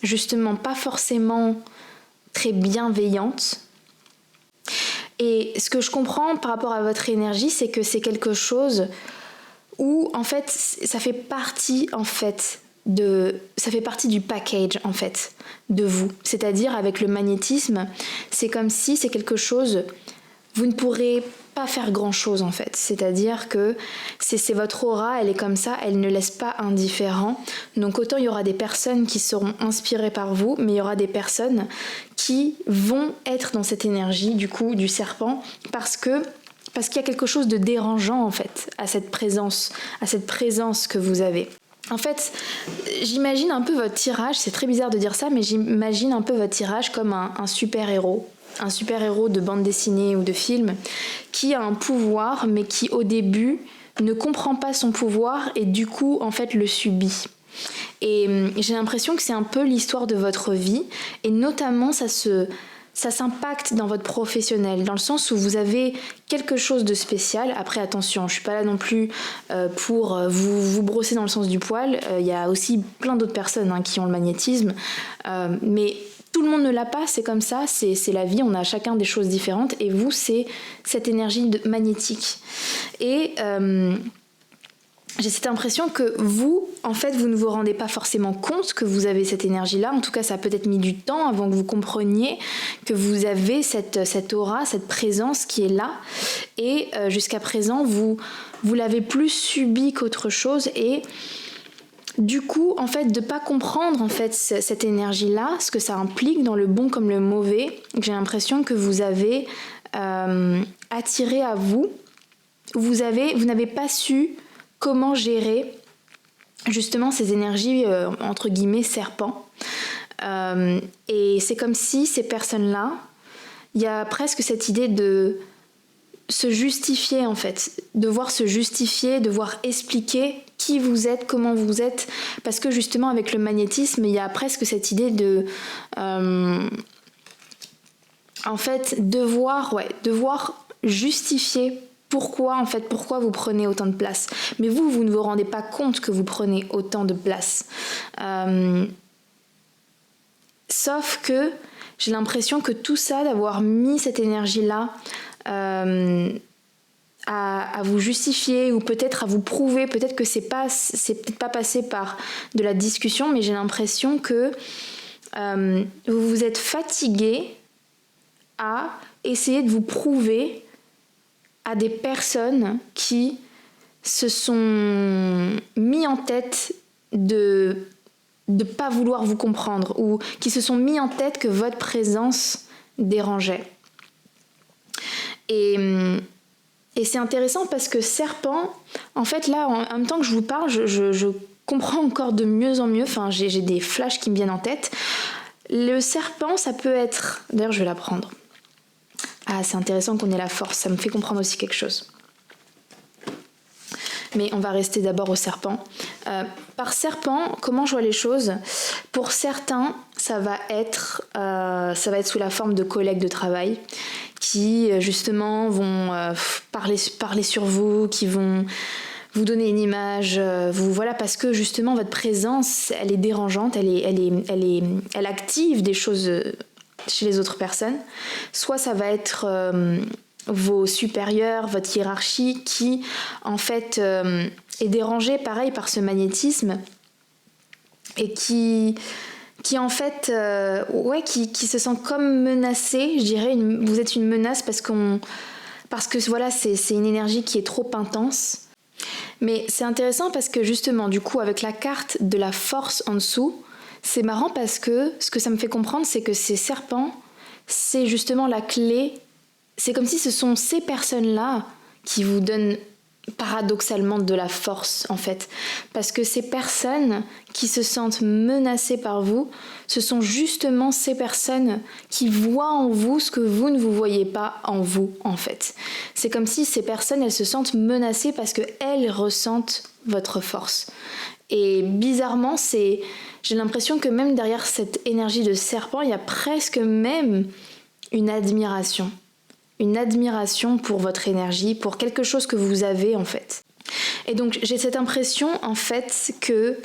justement pas forcément très bienveillantes. Et ce que je comprends par rapport à votre énergie, c'est que c'est quelque chose où en fait ça fait partie du package en fait de vous. C'est-à-dire avec le magnétisme, c'est comme si c'est quelque chose, vous ne pourrez pas faire grand-chose en fait. C'est-à-dire que c'est votre aura, elle est comme ça, elle ne laisse pas indifférent. Donc autant il y aura des personnes qui seront inspirées par vous, mais il y aura des personnes qui vont être dans cette énergie du coup du serpent parce qu'il y a quelque chose de dérangeant en fait à cette présence que vous avez. En fait, j'imagine un peu votre tirage, c'est très bizarre de dire ça, mais j'imagine un peu votre tirage comme un super-héros. Un super-héros de bande dessinée ou de film qui a un pouvoir, mais qui au début ne comprend pas son pouvoir et du coup, en fait, le subit. Et j'ai l'impression que c'est un peu l'histoire de votre vie, et notamment ça s'impacte dans votre professionnel, dans le sens où vous avez quelque chose de spécial. Après, attention, je suis pas là non plus pour vous brosser dans le sens du poil. Il y a aussi plein d'autres personnes qui ont le magnétisme, mais tout le monde ne l'a pas, c'est comme ça, c'est la vie, on a chacun des choses différentes, et vous, c'est cette énergie magnétique. Et j'ai cette impression que vous, en fait, vous ne vous rendez pas forcément compte que vous avez cette énergie-là. En tout cas, ça a peut-être mis du temps avant que vous compreniez que vous avez cette aura, cette présence qui est là. Et jusqu'à présent, vous l'avez plus subi qu'autre chose. Et du coup, en fait, de ne pas comprendre en fait, cette énergie-là, ce que ça implique dans le bon comme le mauvais, j'ai l'impression que vous avez attiré à vous. Vous n'avez pas su comment gérer justement ces énergies entre guillemets serpents. Et c'est comme si ces personnes-là, il y a presque cette idée de se justifier en fait, devoir se justifier, devoir expliquer qui vous êtes, comment vous êtes, parce que justement avec le magnétisme, il y a presque cette idée de en fait devoir justifier pourquoi vous prenez autant de place. Mais vous ne vous rendez pas compte que vous prenez autant de place. Sauf que j'ai l'impression que tout ça, d'avoir mis cette énergie-là à vous justifier ou peut-être à vous prouver, peut-être que c'est peut-être pas passé par de la discussion, mais j'ai l'impression que vous vous êtes fatigué à essayer de vous prouver à des personnes qui se sont mis en tête de pas vouloir vous comprendre ou qui se sont mis en tête que votre présence dérangeait. Et c'est intéressant parce que serpent, en fait là, en même temps que je vous parle, je comprends encore de mieux en mieux, enfin j'ai des flashs qui me viennent en tête. Le serpent, ça peut être... D'ailleurs, je vais la prendre. Ah, c'est intéressant qu'on ait la force, ça me fait comprendre aussi quelque chose. Mais on va rester d'abord au serpent. Par serpent, comment je vois les choses ? Pour certains, ça va être sous la forme de collègues de travail qui, justement, vont parler sur vous, qui vont vous donner une image, voilà, parce que justement votre présence, elle est dérangeante, elle active des choses chez les autres personnes. Soit ça va être vos supérieurs, votre hiérarchie qui en fait est dérangée pareil par ce magnétisme et qui qui en fait, qui se sent comme menacé. Je dirais, vous êtes une menace parce que voilà, c'est une énergie qui est trop intense. Mais c'est intéressant parce que justement, du coup, avec la carte de la force en dessous, c'est marrant parce que ce que ça me fait comprendre, c'est que ces serpents, c'est justement la clé. C'est comme si ce sont ces personnes-là qui vous donnent paradoxalement de la force en fait, parce que ces personnes qui se sentent menacées par vous, ce sont justement ces personnes qui voient en vous ce que vous ne vous voyez pas en vous en fait. C'est comme si ces personnes, elles se sentent menacées parce que elles ressentent votre force. Et bizarrement, j'ai l'impression que même derrière cette énergie de serpent, il y a presque même une admiration. Une admiration pour votre énergie, pour quelque chose que vous avez en fait. Et donc j'ai cette impression en fait que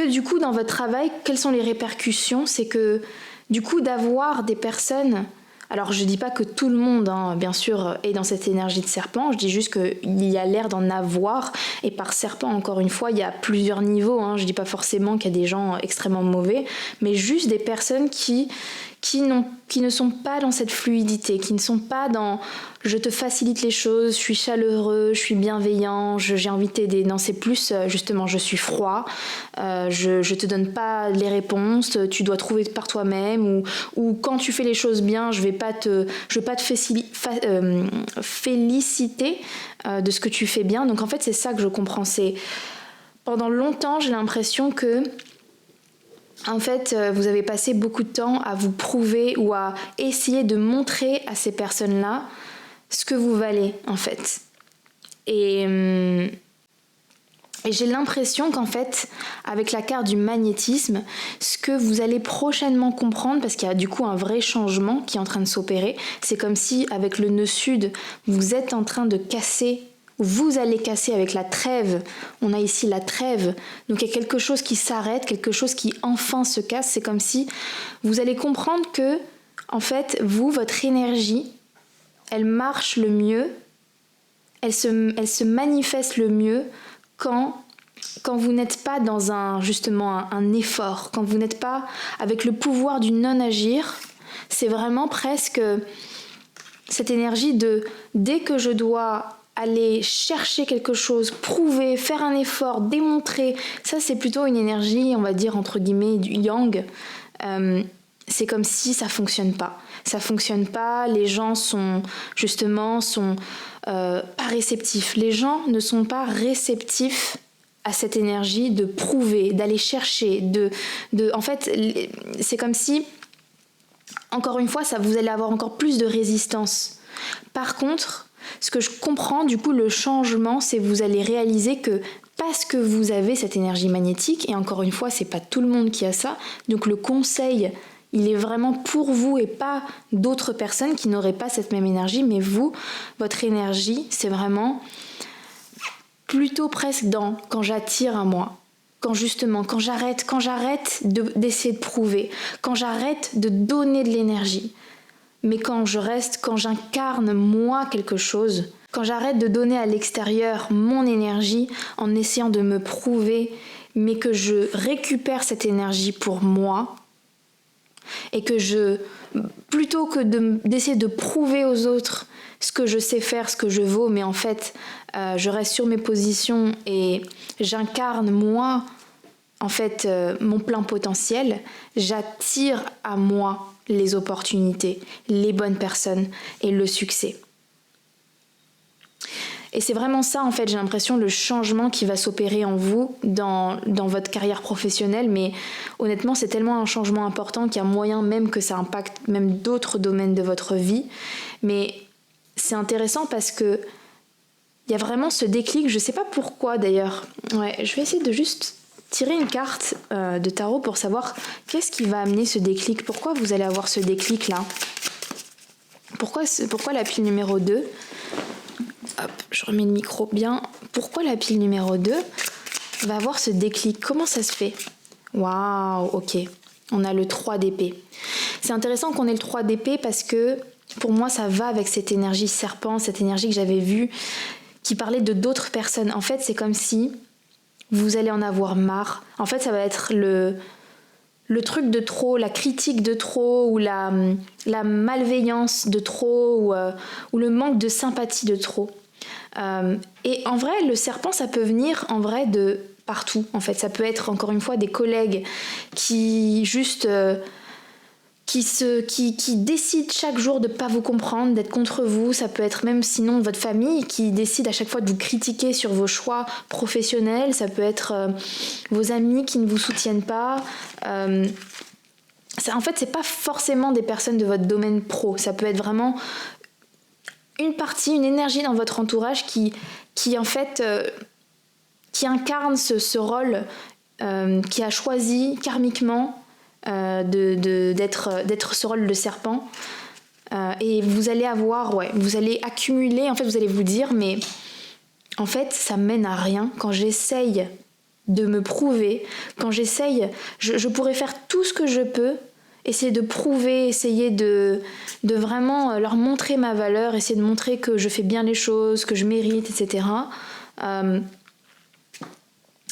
du coup dans votre travail, quelles sont les répercussions? C'est que du coup d'avoir des personnes... Alors je dis pas que tout le monde, bien sûr, est dans cette énergie de serpent, je dis juste qu'il y a l'air d'en avoir, et par serpent, encore une fois, il y a plusieurs niveaux, je dis pas forcément qu'il y a des gens extrêmement mauvais, mais juste des personnes qui ne sont pas dans cette fluidité, qui ne sont pas dans je te facilite les choses, je suis chaleureux, je suis bienveillant, j'ai envie de t'aider. Non, c'est plus justement je suis froid, je te donne pas les réponses, tu dois trouver par toi-même, ou quand tu fais les choses bien, je vais pas te féliciter de ce que tu fais bien. Donc en fait c'est ça que je comprends. C'est pendant longtemps j'ai l'impression que en fait, vous avez passé beaucoup de temps à vous prouver ou à essayer de montrer à ces personnes-là ce que vous valez, en fait. Et j'ai l'impression qu'en fait, avec la carte du magnétisme, ce que vous allez prochainement comprendre, parce qu'il y a du coup un vrai changement qui est en train de s'opérer, c'est comme si avec le nœud sud, vous êtes en train de casser. Vous allez casser avec la trêve. On a ici la trêve. Donc il y a quelque chose qui s'arrête, quelque chose qui enfin se casse. C'est comme si vous allez comprendre que, en fait, vous, votre énergie, elle marche le mieux, elle se manifeste le mieux quand vous n'êtes pas dans un effort, quand vous n'êtes pas avec le pouvoir du non-agir. C'est vraiment presque cette énergie de dès que je dois aller chercher quelque chose, prouver, faire un effort, démontrer. Ça, c'est plutôt une énergie, on va dire, entre guillemets, du yang. C'est comme si ça fonctionne pas. Ça fonctionne pas, les gens sont pas réceptifs. Les gens ne sont pas réceptifs à cette énergie de prouver, d'aller chercher, en fait, c'est comme si, encore une fois, vous allez avoir encore plus de résistance. Par contre, ce que je comprends, du coup, le changement, c'est que vous allez réaliser que parce que vous avez cette énergie magnétique, et encore une fois, c'est pas tout le monde qui a ça, donc le conseil, il est vraiment pour vous et pas d'autres personnes qui n'auraient pas cette même énergie, mais vous, votre énergie, c'est vraiment plutôt presque dans quand j'attire à moi. Quand j'arrête d'essayer de prouver, quand j'arrête de donner de l'énergie. Mais quand j'incarne moi quelque chose, quand j'arrête de donner à l'extérieur mon énergie en essayant de me prouver, mais que je récupère cette énergie pour moi, et que plutôt que d'essayer de prouver aux autres ce que je sais faire, ce que je vaux, mais en fait, je reste sur mes positions et j'incarne moi, en fait, mon plein potentiel, j'attire à moi les opportunités, les bonnes personnes et le succès. Et c'est vraiment ça, en fait, j'ai l'impression, le changement qui va s'opérer en vous dans votre carrière professionnelle. Mais honnêtement, c'est tellement un changement important qu'il y a moyen même que ça impacte même d'autres domaines de votre vie. Mais c'est intéressant parce que il y a vraiment ce déclic, je sais pas pourquoi d'ailleurs. Ouais, je vais essayer de juste tirer une carte de tarot pour savoir qu'est-ce qui va amener ce déclic. Pourquoi vous allez avoir ce déclic-là? Pourquoi la pile numéro 2? Hop, je remets le micro bien. Pourquoi la pile numéro 2 va avoir ce déclic? Comment ça se fait? Waouh, ok. On a le 3 d'épée. C'est intéressant qu'on ait le 3 d'épée parce que pour moi, ça va avec cette énergie serpent, cette énergie que j'avais vue qui parlait de d'autres personnes. En fait, c'est comme si vous allez en avoir marre. En fait, ça va être le truc de trop, la critique de trop, ou la malveillance de trop, ou le manque de sympathie de trop. Et en vrai, le serpent, ça peut venir en vrai de partout. En fait, ça peut être encore une fois des collègues qui juste qui décident chaque jour de ne pas vous comprendre, d'être contre vous. Ça peut être même sinon votre famille qui décide à chaque fois de vous critiquer sur vos choix professionnels. Ça peut être vos amis qui ne vous soutiennent pas. En fait, c'est pas forcément des personnes de votre domaine pro. Ça peut être vraiment une partie, une énergie dans votre entourage qui en fait qui incarne ce rôle, qui a choisi karmiquement d'être ce rôle de serpent. Et vous allez vous allez accumuler, en fait vous allez vous dire mais en fait ça mène à rien quand j'essaye de me prouver, quand j'essaye, je pourrais faire tout ce que je peux, essayer de prouver, essayer de vraiment leur montrer ma valeur, essayer de montrer que je fais bien les choses, que je mérite, etc.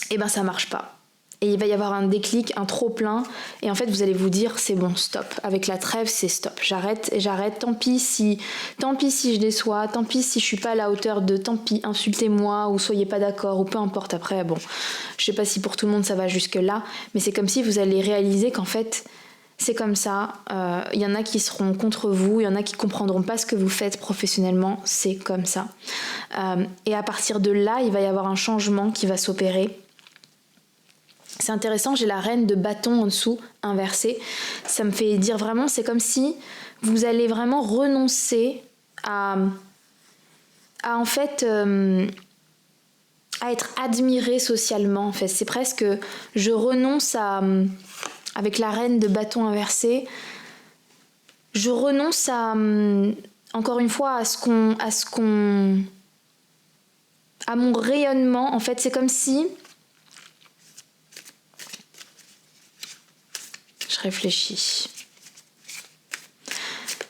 Et ben ça marche pas. Et il va y avoir un déclic, un trop-plein, et en fait vous allez vous dire c'est bon, stop. Avec la trêve, c'est stop. J'arrête, tant pis si je déçois, tant pis si je suis pas à la hauteur de, tant pis, insultez-moi, ou soyez pas d'accord, ou peu importe après, bon. Je sais pas si pour tout le monde ça va jusque là, mais c'est comme si vous allez réaliser qu'en fait, c'est comme ça, y en a qui seront contre vous, il y en a qui comprendront pas ce que vous faites professionnellement, c'est comme ça. Et à partir de là, il va y avoir un changement qui va s'opérer. C'est intéressant, j'ai la reine de bâton en dessous, inversée. Ça me fait dire vraiment, c'est comme si vous allez vraiment renoncer à en fait, à être admiré socialement. En fait, c'est presque, je renonce à, avec la reine de bâton inversée, je renonce à, encore une fois, à mon rayonnement. En fait, c'est comme si, je réfléchis.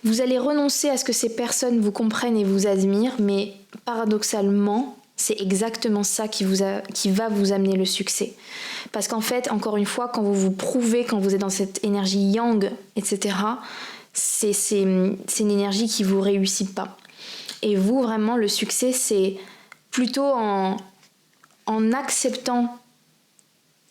Vous allez renoncer à ce que ces personnes vous comprennent et vous admirent, mais paradoxalement, c'est exactement ça qui va vous amener le succès. Parce qu'en fait, encore une fois, quand vous vous prouvez, quand vous êtes dans cette énergie yang, etc., c'est une énergie qui vous réussit pas. Et vous, vraiment, le succès, c'est plutôt en acceptant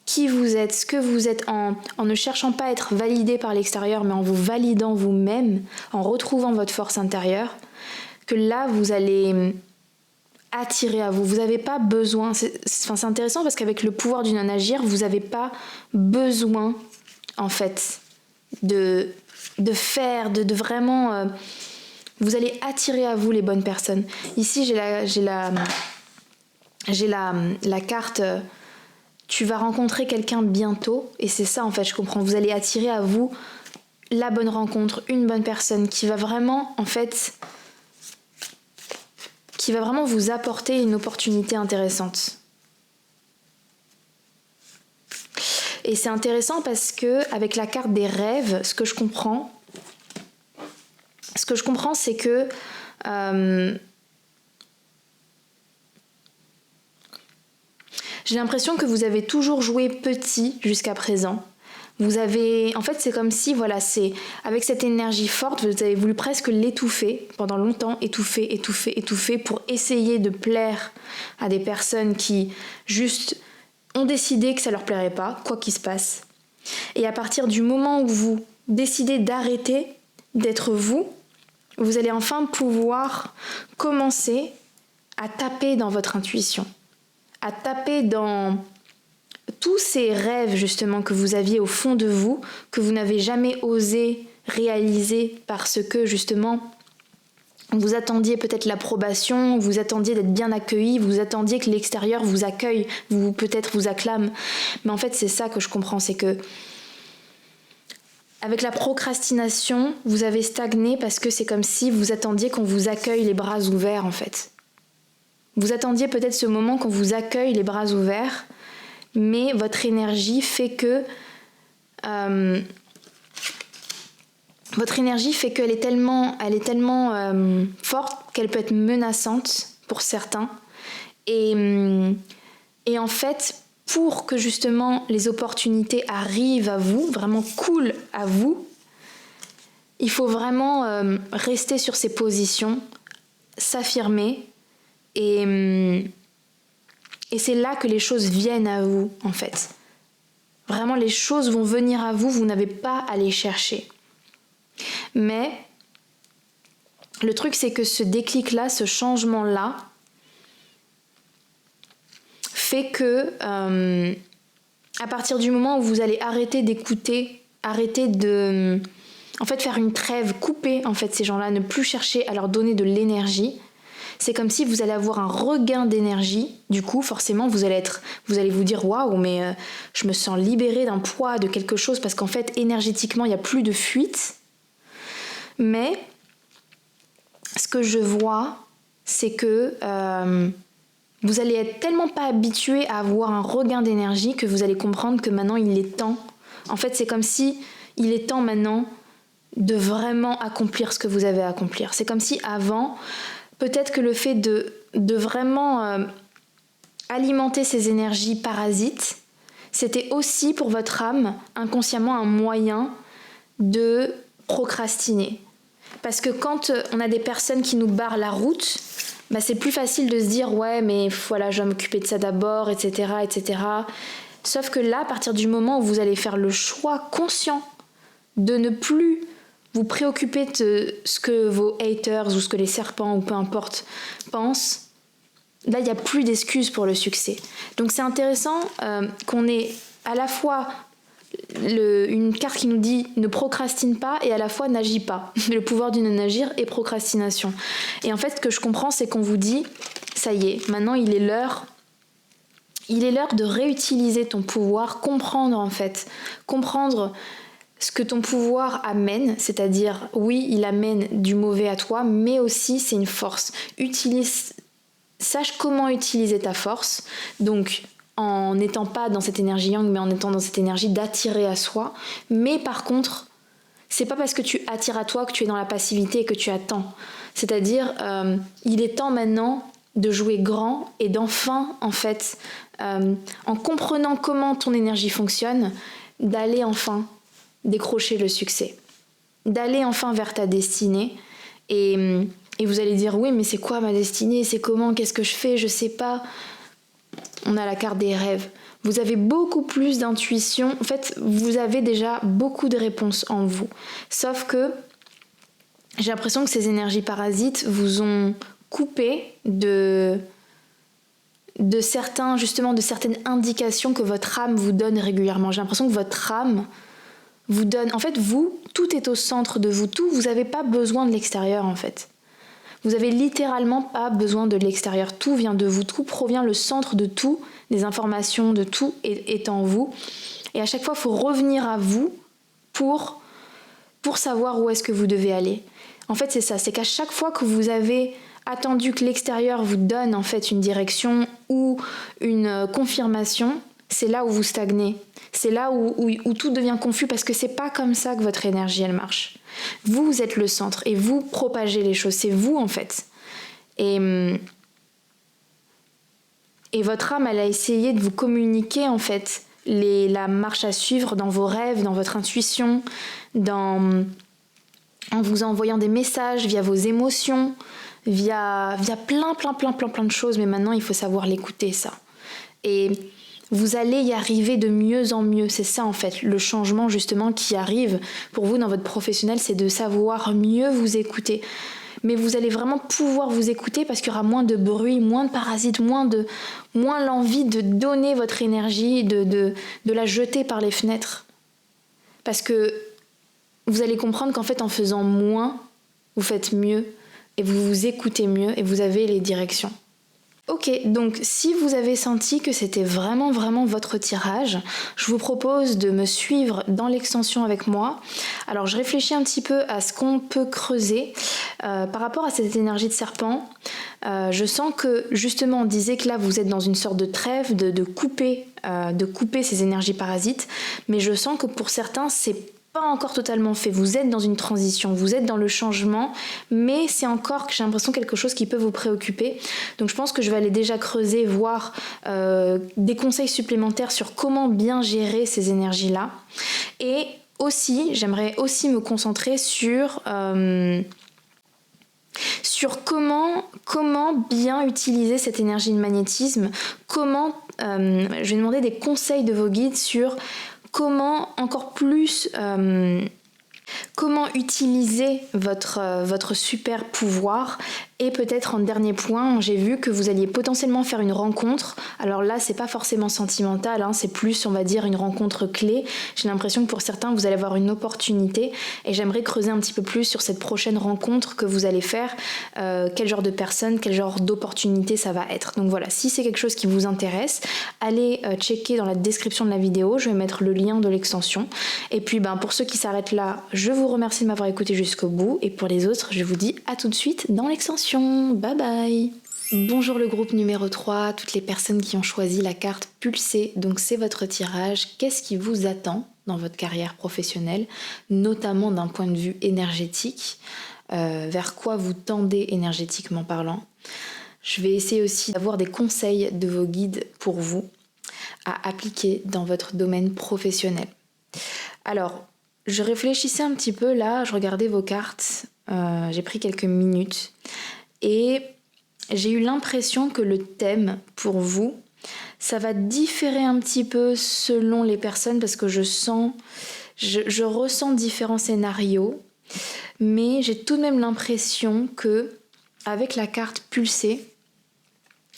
qui vous êtes, ce que vous êtes, en ne cherchant pas à être validé par l'extérieur, mais en vous validant vous-même, en retrouvant votre force intérieure, que là, vous allez attirer à vous. Vous n'avez pas besoin, c'est intéressant parce qu'avec le pouvoir du non-agir, vous n'avez pas besoin, en fait, de faire, de vraiment... vous allez attirer à vous les bonnes personnes. Ici, j'ai la carte... tu vas rencontrer quelqu'un bientôt, et c'est ça en fait, je comprends. Vous allez attirer à vous la bonne rencontre, une bonne personne qui va vraiment, en fait, qui va vraiment vous apporter une opportunité intéressante. Et c'est intéressant parce que avec la carte des rêves, ce que je comprends, c'est que j'ai l'impression que vous avez toujours joué petit jusqu'à présent. Vous avez... En fait, c'est comme si, voilà, c'est avec cette énergie forte, vous avez voulu presque l'étouffer pendant longtemps, étouffer pour essayer de plaire à des personnes qui juste ont décidé que ça leur plairait pas, quoi qu'il se passe. Et à partir du moment où vous décidez d'arrêter d'être vous, vous allez enfin pouvoir commencer à taper dans votre intuition, à taper dans tous ces rêves justement que vous aviez au fond de vous, que vous n'avez jamais osé réaliser parce que justement vous attendiez peut-être l'approbation, vous attendiez d'être bien accueilli, vous attendiez que l'extérieur vous accueille, peut-être vous acclame. Mais en fait c'est ça que je comprends, c'est que avec la procrastination, vous avez stagné parce que c'est comme si vous attendiez qu'on vous accueille les bras ouverts en fait. Vous attendiez peut-être ce moment qu'on vous accueille les bras ouverts, mais votre énergie fait que qu'elle est tellement forte qu'elle peut être menaçante pour certains. Et en fait, pour que justement les opportunités arrivent à vous, vraiment coulent à vous, il faut vraiment rester sur ses positions, s'affirmer et c'est là que les choses viennent à vous en fait. Vraiment les choses vont venir à vous, vous n'avez pas à les chercher. Mais le truc c'est que ce déclic-là, ce changement-là, fait que à partir du moment où vous allez arrêter d'écouter, arrêter de faire une trêve, couper en fait ces gens-là, ne plus chercher à leur donner de l'énergie, c'est comme si vous allez avoir un regain d'énergie. Du coup, forcément, vous allez vous dire waouh, mais je me sens libérée d'un poids, de quelque chose, parce qu'en fait, énergétiquement, il n'y a plus de fuite. Mais ce que je vois, c'est que vous allez être tellement pas habitué à avoir un regain d'énergie que vous allez comprendre que maintenant il est temps. En fait, c'est comme si il est temps maintenant de vraiment accomplir ce que vous avez à accomplir. C'est comme si avant, peut-être que le fait de vraiment alimenter ces énergies parasites, c'était aussi pour votre âme inconsciemment un moyen de procrastiner. Parce que quand on a des personnes qui nous barrent la route, bah c'est plus facile de se dire ouais mais voilà je vais m'occuper de ça d'abord, etc., etc. Sauf que là, à partir du moment où vous allez faire le choix conscient de ne plus vous préoccuper de ce que vos haters ou ce que les serpents ou peu importe pensent, là il n'y a plus d'excuses pour le succès. Donc c'est intéressant qu'on ait à la fois une carte qui nous dit ne procrastine pas et à la fois n'agis pas. Le pouvoir du non-agir et procrastination. Et en fait ce que je comprends c'est qu'on vous dit ça y est, maintenant il est l'heure de réutiliser ton pouvoir, comprendre ce que ton pouvoir amène, c'est-à-dire oui il amène du mauvais à toi mais aussi c'est une force. Sache comment utiliser ta force, donc en n'étant pas dans cette énergie yang mais en étant dans cette énergie d'attirer à soi. Mais par contre c'est pas parce que tu attires à toi que tu es dans la passivité et que tu attends. C'est-à-dire il est temps maintenant de jouer grand et d'enfin en fait en comprenant comment ton énergie fonctionne, d'aller enfin décrocher le succès, d'aller enfin vers ta destinée et vous allez dire oui mais c'est quoi ma destinée, c'est comment, qu'est-ce que je fais, je sais pas. On a la carte des rêves. Vous avez beaucoup plus d'intuition. En fait, vous avez déjà beaucoup de réponses en vous. Sauf que j'ai l'impression que ces énergies parasites vous ont coupé de certaines indications que votre âme vous donne régulièrement. J'ai l'impression que votre âme vous donne... En fait, tout est au centre de vous. Vous n'avez pas besoin de l'extérieur, en fait. Vous avez littéralement pas besoin de l'extérieur. Tout vient de vous. Tout provient, le centre de tout, des informations, de tout est en vous. Et à chaque fois, il faut revenir à vous pour savoir où est-ce que vous devez aller. En fait, c'est ça. C'est qu'à chaque fois que vous avez attendu que l'extérieur vous donne en fait une direction ou une confirmation, c'est là où vous stagnez. C'est là où tout devient confus parce que c'est pas comme ça que votre énergie elle marche. Vous êtes le centre et vous propagez les choses. C'est vous en fait. Et votre âme elle a essayé de vous communiquer en fait la marche à suivre dans vos rêves, dans votre intuition, en vous envoyant des messages via vos émotions, via plein de choses, mais maintenant il faut savoir l'écouter ça. Et vous allez y arriver de mieux en mieux, c'est ça en fait, le changement justement qui arrive pour vous dans votre professionnel, c'est de savoir mieux vous écouter. Mais vous allez vraiment pouvoir vous écouter parce qu'il y aura moins de bruit, moins de parasites, moins l'envie de donner votre énergie, de la jeter par les fenêtres. Parce que vous allez comprendre qu'en fait en faisant moins, vous faites mieux et vous vous écoutez mieux et vous avez les directions. Ok, donc si vous avez senti que c'était vraiment votre tirage, je vous propose de me suivre dans l'extension avec moi. Alors je réfléchis un petit peu à ce qu'on peut creuser par rapport à cette énergie de serpent. Je sens que justement on disait que là vous êtes dans une sorte de trêve, de couper ces énergies parasites, mais je sens que pour certains c'est pas encore totalement fait. Vous êtes dans une transition, vous êtes dans le changement, mais c'est encore, j'ai l'impression, quelque chose qui peut vous préoccuper. Donc je pense que je vais aller déjà creuser, voir des conseils supplémentaires sur comment bien gérer ces énergies-là. Et aussi, j'aimerais aussi me concentrer sur comment bien utiliser cette énergie de magnétisme, je vais demander des conseils de vos guides sur comment encore plus comment utiliser votre super pouvoir. Et peut-être en dernier point, j'ai vu que vous alliez potentiellement faire une rencontre. Alors là, c'est pas forcément sentimental, hein, c'est plus, on va dire, une rencontre clé. J'ai l'impression que pour certains, vous allez avoir une opportunité et j'aimerais creuser un petit peu plus sur cette prochaine rencontre que vous allez faire. Quel genre de personne, quel genre d'opportunité ça va être. Donc voilà, si c'est quelque chose qui vous intéresse, allez checker dans la description de la vidéo. Je vais mettre le lien de l'extension. Et puis, pour ceux qui s'arrêtent là, je vous remercie de m'avoir écouté jusqu'au bout. Et pour les autres, je vous dis à tout de suite dans l'extension. Bye bye. Bonjour le groupe numéro 3, toutes les personnes qui ont choisi la carte pulsée. Donc c'est votre tirage. Qu'est-ce qui vous attend dans votre carrière professionnelle, notamment d'un point de vue énergétique, vers quoi vous tendez énergétiquement parlant. Je vais essayer aussi d'avoir des conseils de vos guides pour vous à appliquer dans votre domaine professionnel. Alors, je réfléchissais un petit peu là, je regardais vos cartes, j'ai pris quelques minutes et j'ai eu l'impression que le thème pour vous, ça va différer un petit peu selon les personnes parce que je ressens différents scénarios, mais j'ai tout de même l'impression que avec la carte pulsée,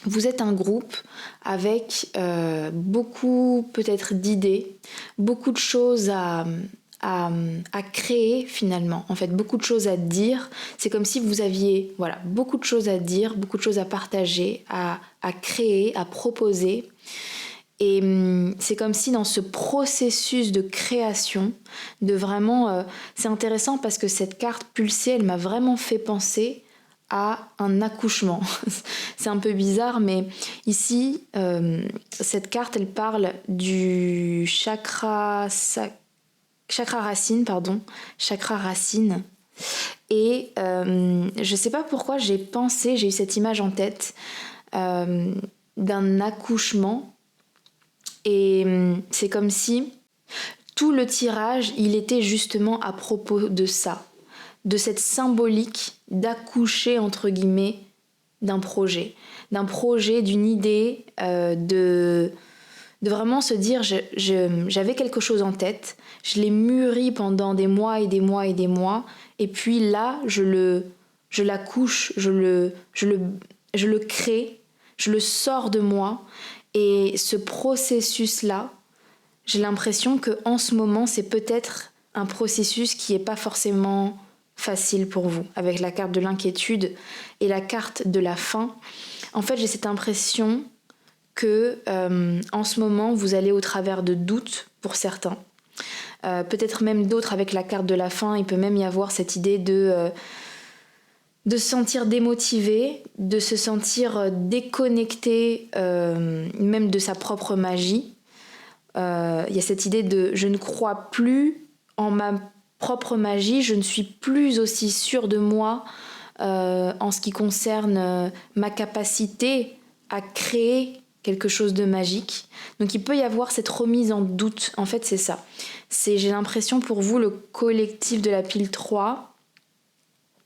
vous êtes un groupe avec beaucoup peut-être d'idées, beaucoup de choses à créer finalement, en fait beaucoup de choses à dire. C'est comme si vous aviez beaucoup de choses à dire, beaucoup de choses à partager, à créer, à proposer. Et c'est comme si dans ce processus de création, de vraiment, c'est intéressant parce que cette carte pulsée, elle m'a vraiment fait penser à un accouchement. C'est un peu bizarre, mais ici, cette carte, elle parle du chakra racine. Et je sais pas pourquoi j'ai eu cette image en tête d'un accouchement. Et c'est comme si tout le tirage, il était justement à propos de ça, de cette symbolique d'accoucher entre guillemets d'un projet, d'une idée, de vraiment se dire j'avais quelque chose en tête, je l'ai mûri pendant des mois et des mois et des mois, et puis là je l'accouche, je le crée, je le sors de moi. Et ce processus-là, j'ai l'impression qu'en ce moment, c'est peut-être un processus qui n'est pas forcément facile pour vous, avec la carte de l'inquiétude et la carte de la faim. En fait, j'ai cette impression que en ce moment, vous allez au travers de doutes pour certains. Peut-être même d'autres avec la carte de la faim, il peut même y avoir cette idée de se sentir démotivé, de se sentir déconnecté même de sa propre magie. Il y a cette idée de je ne crois plus en ma propre magie, je ne suis plus aussi sûre de moi en ce qui concerne ma capacité à créer quelque chose de magique. Donc il peut y avoir cette remise en doute. En fait, c'est ça. J'ai l'impression pour vous, le collectif de la pile 3,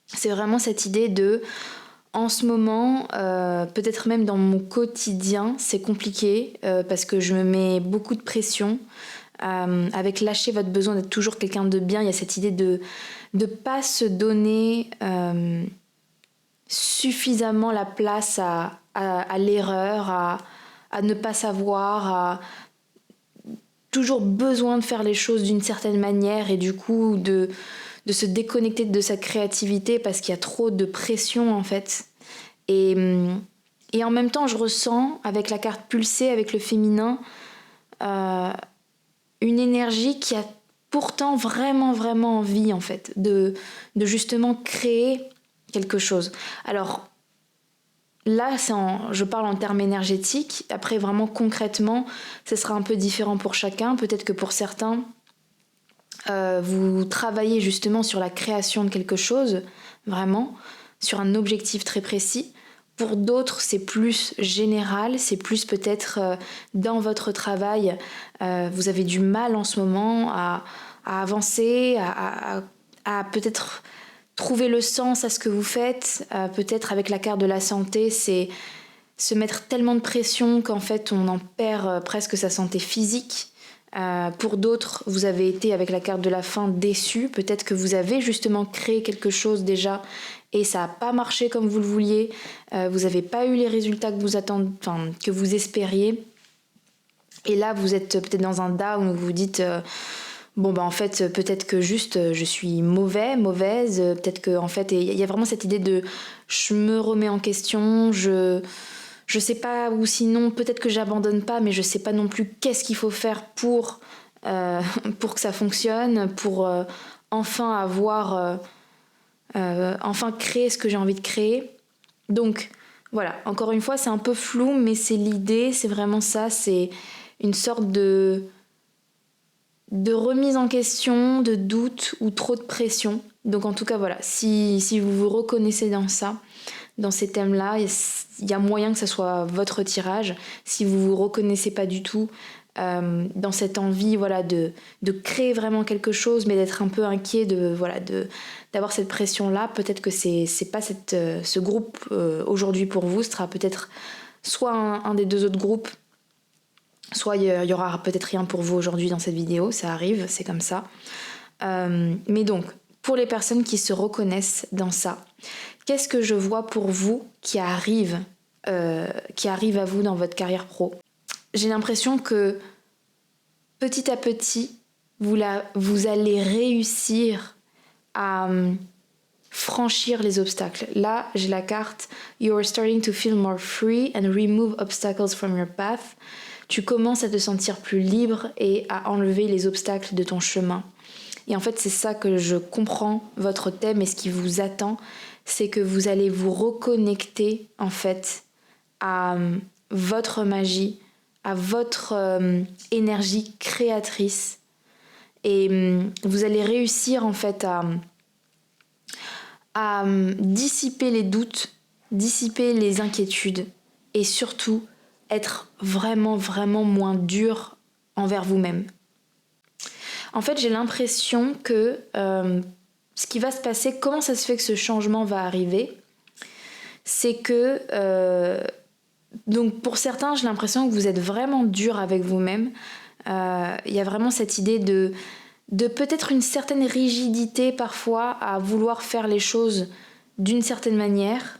c'est vraiment cette idée de, en ce moment, peut-être même dans mon quotidien, c'est compliqué parce que je me mets beaucoup de pression. Avec lâcher votre besoin d'être toujours quelqu'un de bien, il y a cette idée de ne pas se donner suffisamment la place à l'erreur, à ne pas savoir, à toujours besoin de faire les choses d'une certaine manière et du coup de se déconnecter de sa créativité parce qu'il y a trop de pression en fait. Et en même temps, je ressens avec la carte pulsée, avec le féminin, une énergie qui a pourtant vraiment, vraiment envie en fait de justement créer quelque chose. Alors là, je parle en termes énergétiques. Après, vraiment concrètement, ce sera un peu différent pour chacun. Peut-être que pour certains, vous travaillez justement sur la création de quelque chose, vraiment, sur un objectif très précis. Pour d'autres, c'est plus général, c'est plus peut-être dans votre travail, vous avez du mal en ce moment à avancer, à peut-être trouver le sens à ce que vous faites. Peut-être avec la carte de la santé, c'est se mettre tellement de pression qu'en fait on en perd presque sa santé physique. Pour d'autres, vous avez été avec la carte de la fin déçu. Peut-être que vous avez justement créé quelque chose déjà et ça n'a pas marché comme vous le vouliez. Vous n'avez pas eu les résultats que que vous espériez. Et là, vous êtes peut-être dans un down où vous vous dites en fait, peut-être que juste je suis mauvaise. Peut-être que en fait, il y a vraiment cette idée de je me remets en question, je sais pas, ou sinon peut-être que j'abandonne pas, mais je sais pas non plus qu'est-ce qu'il faut faire pour que ça fonctionne, pour enfin enfin créer ce que j'ai envie de créer. Donc voilà, encore une fois, c'est un peu flou, mais c'est l'idée, c'est vraiment ça, c'est une sorte de remise en question, de doute ou trop de pression. Donc en tout cas voilà, si vous vous reconnaissez dans ça, dans ces thèmes-là, il y a moyen que ce soit votre tirage. Si vous vous reconnaissez pas du tout dans cette envie de créer vraiment quelque chose, mais d'être un peu inquiet d'avoir cette pression-là, peut-être que c'est pas ce groupe aujourd'hui pour vous. Ce sera peut-être soit un des deux autres groupes, soit il y aura peut-être rien pour vous aujourd'hui dans cette vidéo. Ça arrive, c'est comme ça. Mais donc, pour les personnes qui se reconnaissent dans ça, qu'est-ce que je vois pour vous qui arrive à vous dans votre carrière pro? J'ai l'impression que petit à petit, vous allez réussir à franchir les obstacles. Là, j'ai la carte You are starting to feel more free and remove obstacles from your path. Tu commences à te sentir plus libre et à enlever les obstacles de ton chemin. Et en fait, c'est ça que je comprends, votre thème et ce qui vous attend, c'est que vous allez vous reconnecter en fait à votre magie, à votre énergie créatrice. Et vous allez réussir en fait à dissiper les doutes, dissiper les inquiétudes et surtout être vraiment, vraiment moins dur envers vous-même. En fait, j'ai l'impression que ce qui va se passer, comment ça se fait que ce changement va arriver, c'est que donc pour certains, j'ai l'impression que vous êtes vraiment dur avec vous-même. Il y a vraiment cette idée de peut-être une certaine rigidité parfois à vouloir faire les choses d'une certaine manière,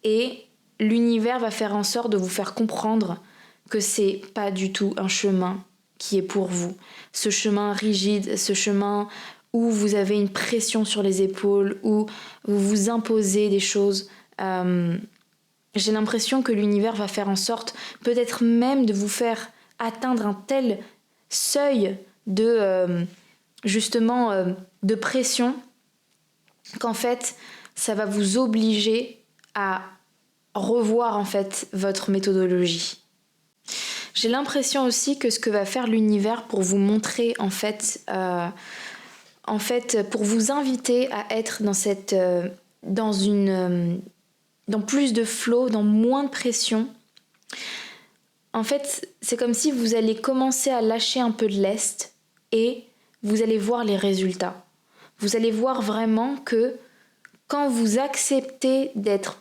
et l'univers va faire en sorte de vous faire comprendre que c'est pas du tout un chemin qui est pour vous. Ce chemin rigide, ce chemin où vous avez une pression sur les épaules, où vous vous imposez des choses. J'ai l'impression que l'univers va faire en sorte peut-être même de vous faire atteindre un tel seuil de de pression qu'en fait ça va vous obliger à revoir en fait votre méthodologie. J'ai l'impression aussi que ce que va faire l'univers pour vous montrer pour vous inviter à être dans plus de flow, dans moins de pression. En fait, c'est comme si vous allez commencer à lâcher un peu de lest et vous allez voir les résultats. Vous allez voir vraiment que quand vous acceptez d'être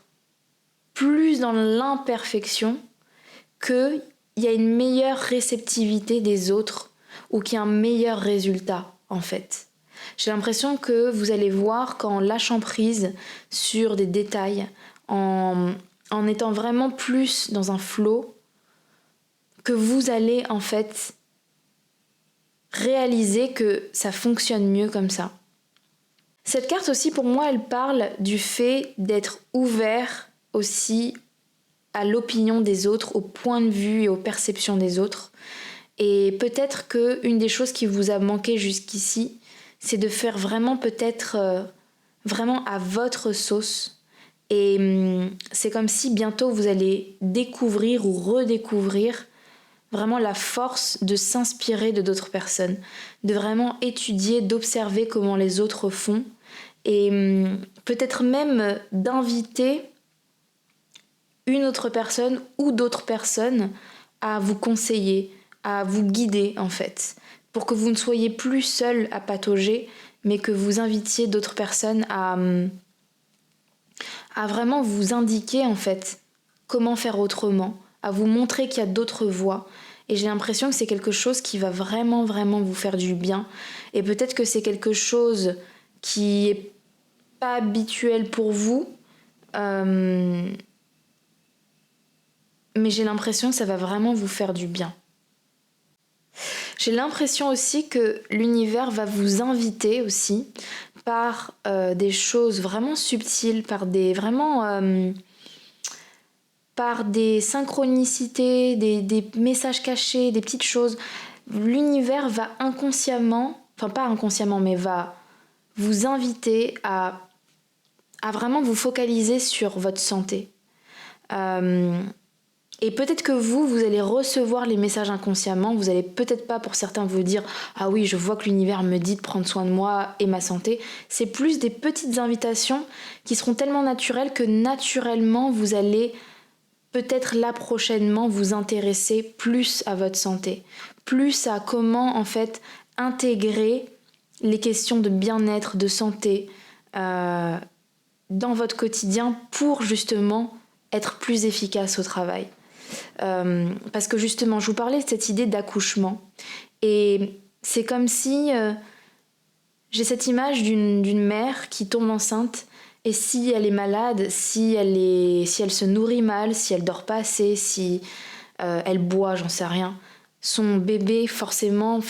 plus dans l'imperfection, qu'il y a une meilleure réceptivité des autres ou qu'il y a un meilleur résultat en fait. J'ai l'impression que vous allez voir qu'en lâchant prise sur des détails, en étant vraiment plus dans un flow, que vous allez en fait réaliser que ça fonctionne mieux comme ça. Cette carte aussi pour moi elle parle du fait d'être ouvert aussi à l'opinion des autres, au point de vue et aux perceptions des autres. Et peut-être qu'une des choses qui vous a manqué jusqu'ici, c'est de faire vraiment peut-être vraiment à votre sauce. Et c'est comme si bientôt vous allez découvrir ou redécouvrir vraiment la force de s'inspirer de d'autres personnes, de vraiment étudier, d'observer comment les autres font et peut-être même d'inviter une autre personne ou d'autres personnes à vous conseiller, à vous guider en fait, pour que vous ne soyez plus seul à patauger, mais que vous invitiez d'autres personnes à vraiment vous indiquer en fait comment faire autrement, à vous montrer qu'il y a d'autres voies. Et j'ai l'impression que c'est quelque chose qui va vraiment, vraiment vous faire du bien. Et peut-être que c'est quelque chose qui est pas habituel pour vous, mais j'ai l'impression que ça va vraiment vous faire du bien. J'ai l'impression aussi que l'univers va vous inviter aussi par des choses vraiment subtiles, par des synchronicités, des messages cachés, des petites choses. L'univers va inconsciemment, enfin pas inconsciemment, mais va vous inviter à vraiment vous focaliser sur votre santé. Et peut-être que vous allez recevoir les messages inconsciemment, vous allez peut-être pas pour certains vous dire « Ah oui, je vois que l'univers me dit de prendre soin de moi et ma santé ». C'est plus des petites invitations qui seront tellement naturelles que naturellement vous allez peut-être là prochainement vous intéresser plus à votre santé, plus à comment en fait intégrer les questions de bien-être, de santé dans votre quotidien pour justement être plus efficace au travail. Parce que justement, je vous parlais de cette idée d'accouchement et c'est comme si j'ai cette image d'une mère qui tombe enceinte et si elle est malade, si elle se nourrit mal, si elle dort pas assez, si elle boit, j'en sais rien, son bébé forcément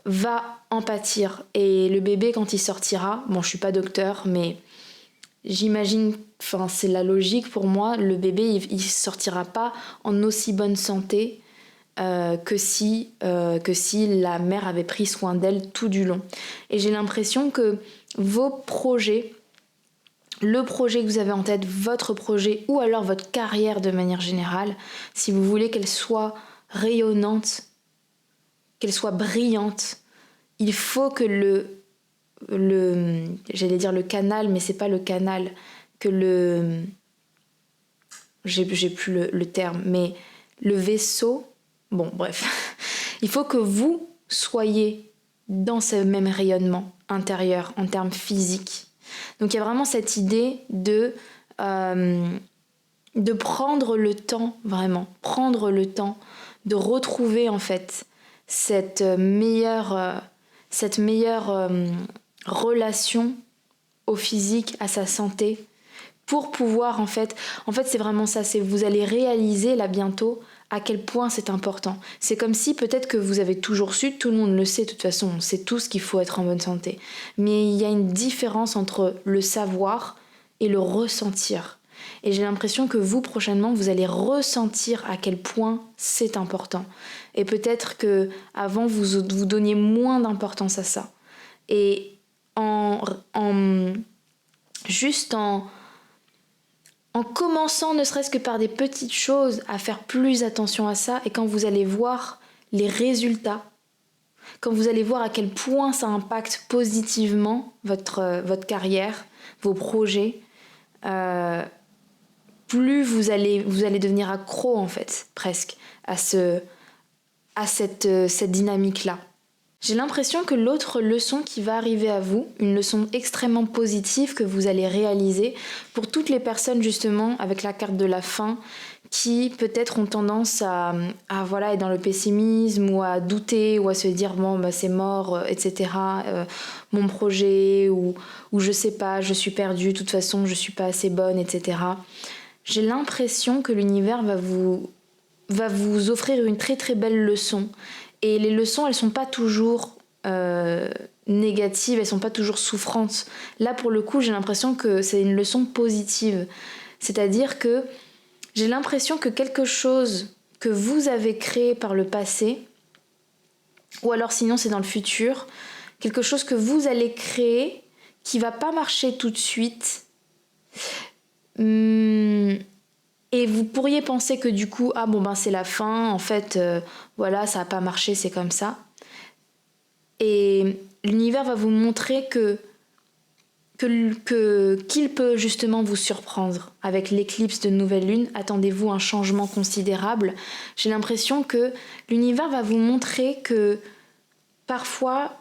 va en pâtir. Et le bébé quand il sortira, bon je suis pas docteur mais j'imagine, c'est la logique pour moi, le bébé il sortira pas en aussi bonne santé que si la mère avait pris soin d'elle tout du long. Et j'ai l'impression que vos projets, le projet que vous avez en tête, votre projet ou alors votre carrière de manière générale, si vous voulez qu'elle soit rayonnante, qu'elle soit brillante, il faut que j'allais dire le canal, mais c'est pas le canal, que j'ai plus le terme, mais le vaisseau, bon bref, il faut que vous soyez dans ce même rayonnement intérieur en termes physiques. Donc il y a vraiment cette idée de prendre le temps, vraiment, prendre le temps de retrouver en fait cette meilleure relation au physique, à sa santé, pour pouvoir en fait c'est vraiment ça, c'est vous allez réaliser là bientôt à quel point c'est important. C'est comme si peut-être que vous avez toujours su, tout le monde le sait de toute façon, on sait tous qu'il faut être en bonne santé. Mais il y a une différence entre le savoir et le ressentir. Et j'ai l'impression que vous, prochainement, vous allez ressentir à quel point c'est important. Et peut-être que avant vous donniez moins d'importance à ça. Et en commençant ne serait-ce que par des petites choses à faire plus attention à ça, et quand vous allez voir les résultats, quand vous allez voir à quel point ça impacte positivement votre carrière, vos projets, plus vous allez devenir accro en fait, presque, à cette dynamique-là. J'ai l'impression que l'autre leçon qui va arriver à vous, une leçon extrêmement positive que vous allez réaliser pour toutes les personnes justement avec la carte de la fin qui peut-être ont tendance à être dans le pessimisme ou à douter ou à se dire bon bah c'est mort, etc. Mon projet ou je sais pas, je suis perdue, de toute façon je suis pas assez bonne, etc. J'ai l'impression que l'univers va vous offrir une très très belle leçon. Et les leçons, elles sont pas toujours négatives, elles sont pas toujours souffrantes. Là, pour le coup, j'ai l'impression que c'est une leçon positive. C'est-à-dire que j'ai l'impression que quelque chose que vous avez créé par le passé, ou alors sinon c'est dans le futur, quelque chose que vous allez créer qui va pas marcher tout de suite, et Et vous pourriez penser que du coup, c'est la fin, en fait, voilà, ça n'a pas marché, c'est comme ça. Et l'univers va vous montrer qu'il peut justement vous surprendre. Avec l'éclipse de nouvelle lune, attendez-vous un changement considérable. J'ai l'impression que l'univers va vous montrer que parfois,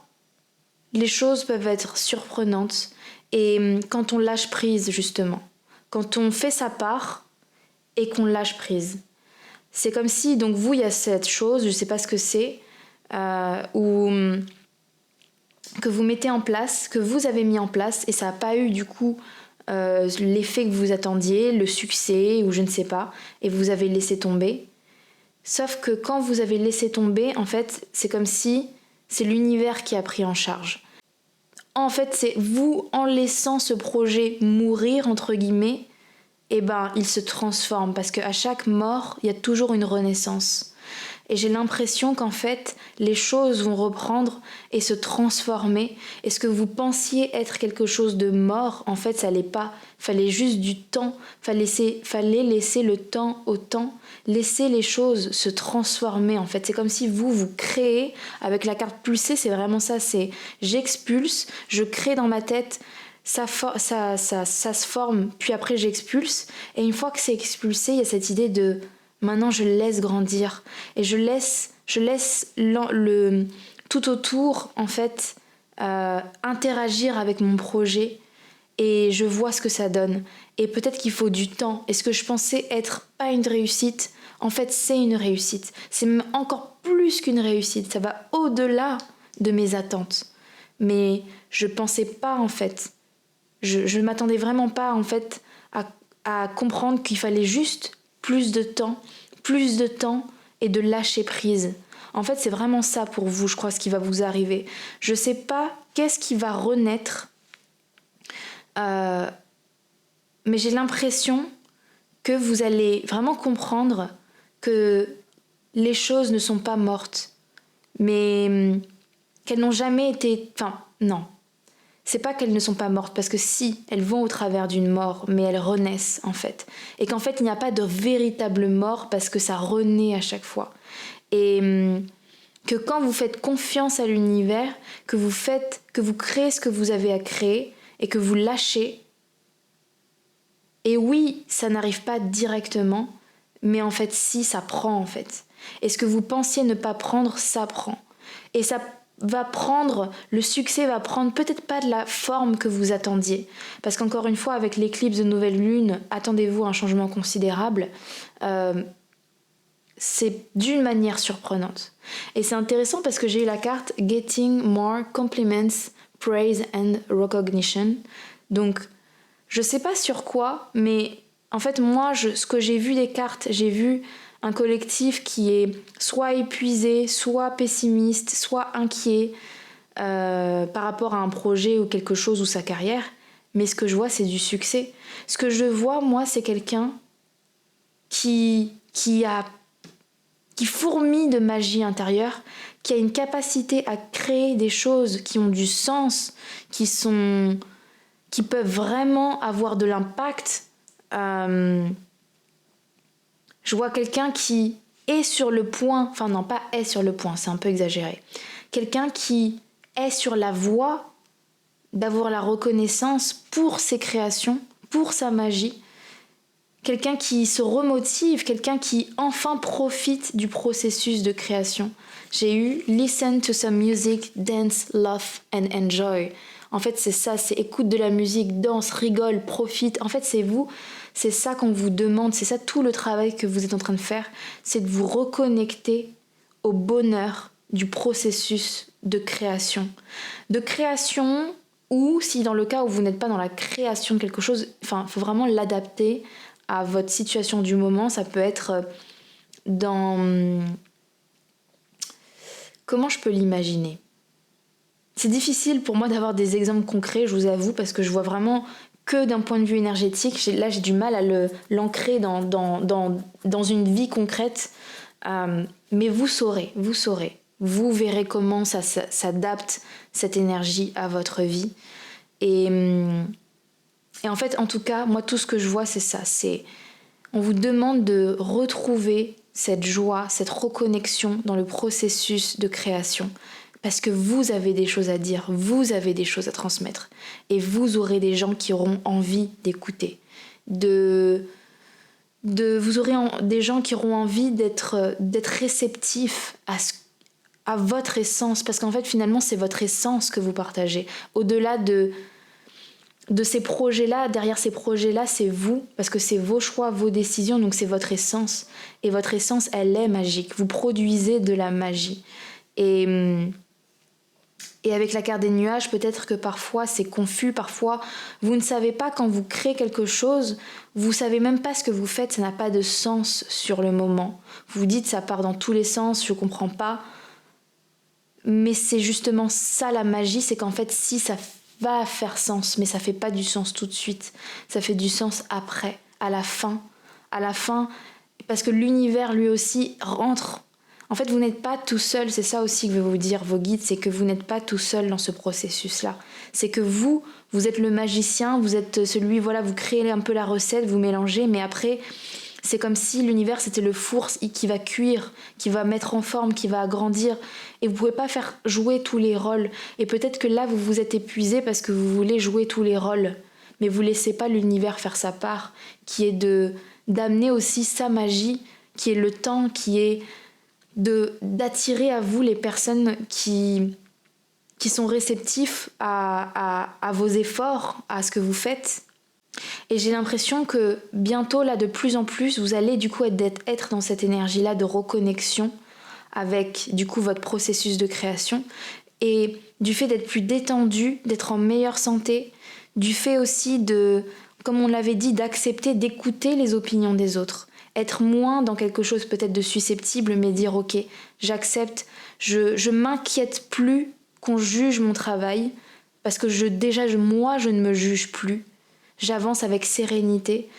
les choses peuvent être surprenantes. Et quand on lâche prise, justement, quand on fait sa part et qu'on lâche prise. C'est comme si, donc vous, il y a cette chose, je ne sais pas ce que c'est, que vous mettez en place, que vous avez mis en place, et ça n'a pas eu du coup l'effet que vous attendiez, le succès, ou je ne sais pas, et vous avez laissé tomber. Sauf que quand vous avez laissé tomber, en fait, c'est comme si c'est l'univers qui a pris en charge. En fait, c'est vous, en laissant ce projet mourir, entre guillemets, il se transforme, parce qu'à chaque mort, il y a toujours une renaissance. Et j'ai l'impression qu'en fait, les choses vont reprendre et se transformer. Et ce que vous pensiez être quelque chose de mort, en fait, ça l'est pas. Fallait juste du temps. Fallait laisser le temps au temps. Laisser les choses se transformer, en fait. C'est comme si vous créez, avec la carte pulsée, c'est vraiment ça. C'est j'expulse, je crée dans ma tête, ça se forme, puis après j'expulse. Et une fois que c'est expulsé, il y a cette idée de... Maintenant, je laisse grandir et je laisse le tout autour, en fait, interagir avec mon projet et je vois ce que ça donne. Et peut-être qu'il faut du temps. Et ce que je pensais être pas une réussite, en fait, c'est une réussite. C'est même encore plus qu'une réussite. Ça va au-delà de mes attentes. Mais je pensais pas, en fait. Je m'attendais vraiment pas, en fait, à comprendre qu'il fallait juste plus de temps et de lâcher prise. En fait, c'est vraiment ça pour vous, je crois, ce qui va vous arriver. Je sais pas qu'est-ce qui va renaître, mais j'ai l'impression que vous allez vraiment comprendre que les choses ne sont pas mortes, mais qu'elles n'ont jamais été... Enfin, non. C'est pas qu'elles ne sont pas mortes, parce que si, elles vont au travers d'une mort, mais elles renaissent en fait. Et qu'en fait, il n'y a pas de véritable mort parce que ça renaît à chaque fois. Et que quand vous faites confiance à l'univers, que vous créez ce que vous avez à créer et que vous lâchez, et oui, ça n'arrive pas directement, mais en fait, si, ça prend en fait. Et ce que vous pensiez ne pas prendre, ça prend. Et ça le succès va prendre peut-être pas de la forme que vous attendiez. Parce qu'encore une fois, avec l'éclipse de nouvelle lune, attendez-vous à un changement considérable. C'est d'une manière surprenante. Et c'est intéressant parce que j'ai eu la carte Getting More Compliments, Praise and Recognition. Donc, je sais pas sur quoi, mais en fait, moi, ce que j'ai vu des cartes, j'ai vu un collectif qui est soit épuisé, soit pessimiste, soit inquiet par rapport à un projet ou quelque chose ou sa carrière. Mais ce que je vois, c'est du succès. Ce que je vois, moi, c'est quelqu'un qui fourmille de magie intérieure, qui a une capacité à créer des choses qui ont du sens, qui peuvent vraiment avoir de l'impact. Je vois quelqu'un qui est sur le point, enfin non, pas est sur le point, c'est un peu exagéré. Quelqu'un qui est sur la voie d'avoir la reconnaissance pour ses créations, pour sa magie. Quelqu'un qui se remotive, quelqu'un qui enfin profite du processus de création. J'ai eu listen to some music, dance, love and enjoy. En fait, c'est ça, c'est écoute de la musique, danse, rigole, profite. En fait, c'est vous, c'est ça qu'on vous demande, c'est ça tout le travail que vous êtes en train de faire, c'est de vous reconnecter au bonheur du processus de création. De création, ou si dans le cas où vous n'êtes pas dans la création de quelque chose, il faut vraiment l'adapter à votre situation du moment. Ça peut être dans... Comment je peux l'imaginer ? C'est difficile pour moi d'avoir des exemples concrets, je vous avoue, parce que je vois vraiment que d'un point de vue énergétique. Là, j'ai du mal à l'ancrer dans une vie concrète. Mais vous saurez. Vous verrez comment ça s'adapte, cette énergie, à votre vie. Et en fait, en tout cas, moi, tout ce que je vois, c'est ça. on vous demande de retrouver cette joie, cette reconnexion dans le processus de création. Parce que vous avez des choses à dire, vous avez des choses à transmettre. Et vous aurez des gens qui auront envie d'écouter. Vous aurez des gens qui auront envie d'être réceptifs à votre essence. Parce qu'en fait, finalement, c'est votre essence que vous partagez. Au-delà de ces projets-là, derrière ces projets-là, c'est vous. Parce que c'est vos choix, vos décisions. Donc c'est votre essence. Et votre essence, elle est magique. Vous produisez de la magie. Et avec la carte des nuages, peut-être que parfois c'est confus, parfois vous ne savez pas quand vous créez quelque chose, vous savez même pas ce que vous faites, ça n'a pas de sens sur le moment. Vous vous dites ça part dans tous les sens, je comprends pas. Mais c'est justement ça la magie, c'est qu'en fait si ça va faire sens, mais ça fait pas du sens tout de suite, ça fait du sens après, à la fin, parce que l'univers lui aussi rentre. En fait, vous n'êtes pas tout seul, c'est ça aussi que veut vous dire vos guides, c'est que vous n'êtes pas tout seul dans ce processus-là. C'est que vous êtes le magicien, vous êtes celui, voilà, vous créez un peu la recette, vous mélangez, mais après, c'est comme si l'univers, c'était le four qui va cuire, qui va mettre en forme, qui va agrandir, et vous pouvez pas faire jouer tous les rôles. Et peut-être que là, vous vous êtes épuisé parce que vous voulez jouer tous les rôles, mais vous laissez pas l'univers faire sa part, qui est d'amener aussi sa magie, qui est le temps, qui est d'attirer à vous les personnes qui sont réceptifs à vos efforts, à ce que vous faites. Et j'ai l'impression que bientôt, là, de plus en plus, vous allez du coup être dans cette énergie-là de reconnexion avec du coup votre processus de création, et du fait d'être plus détendu, d'être en meilleure santé, du fait aussi comme on l'avait dit, d'accepter, d'écouter les opinions des autres. Être moins dans quelque chose peut-être de susceptible, mais dire ok, j'accepte, je m'inquiète plus qu'on juge mon travail, parce que moi je ne me juge plus, j'avance avec sérénité,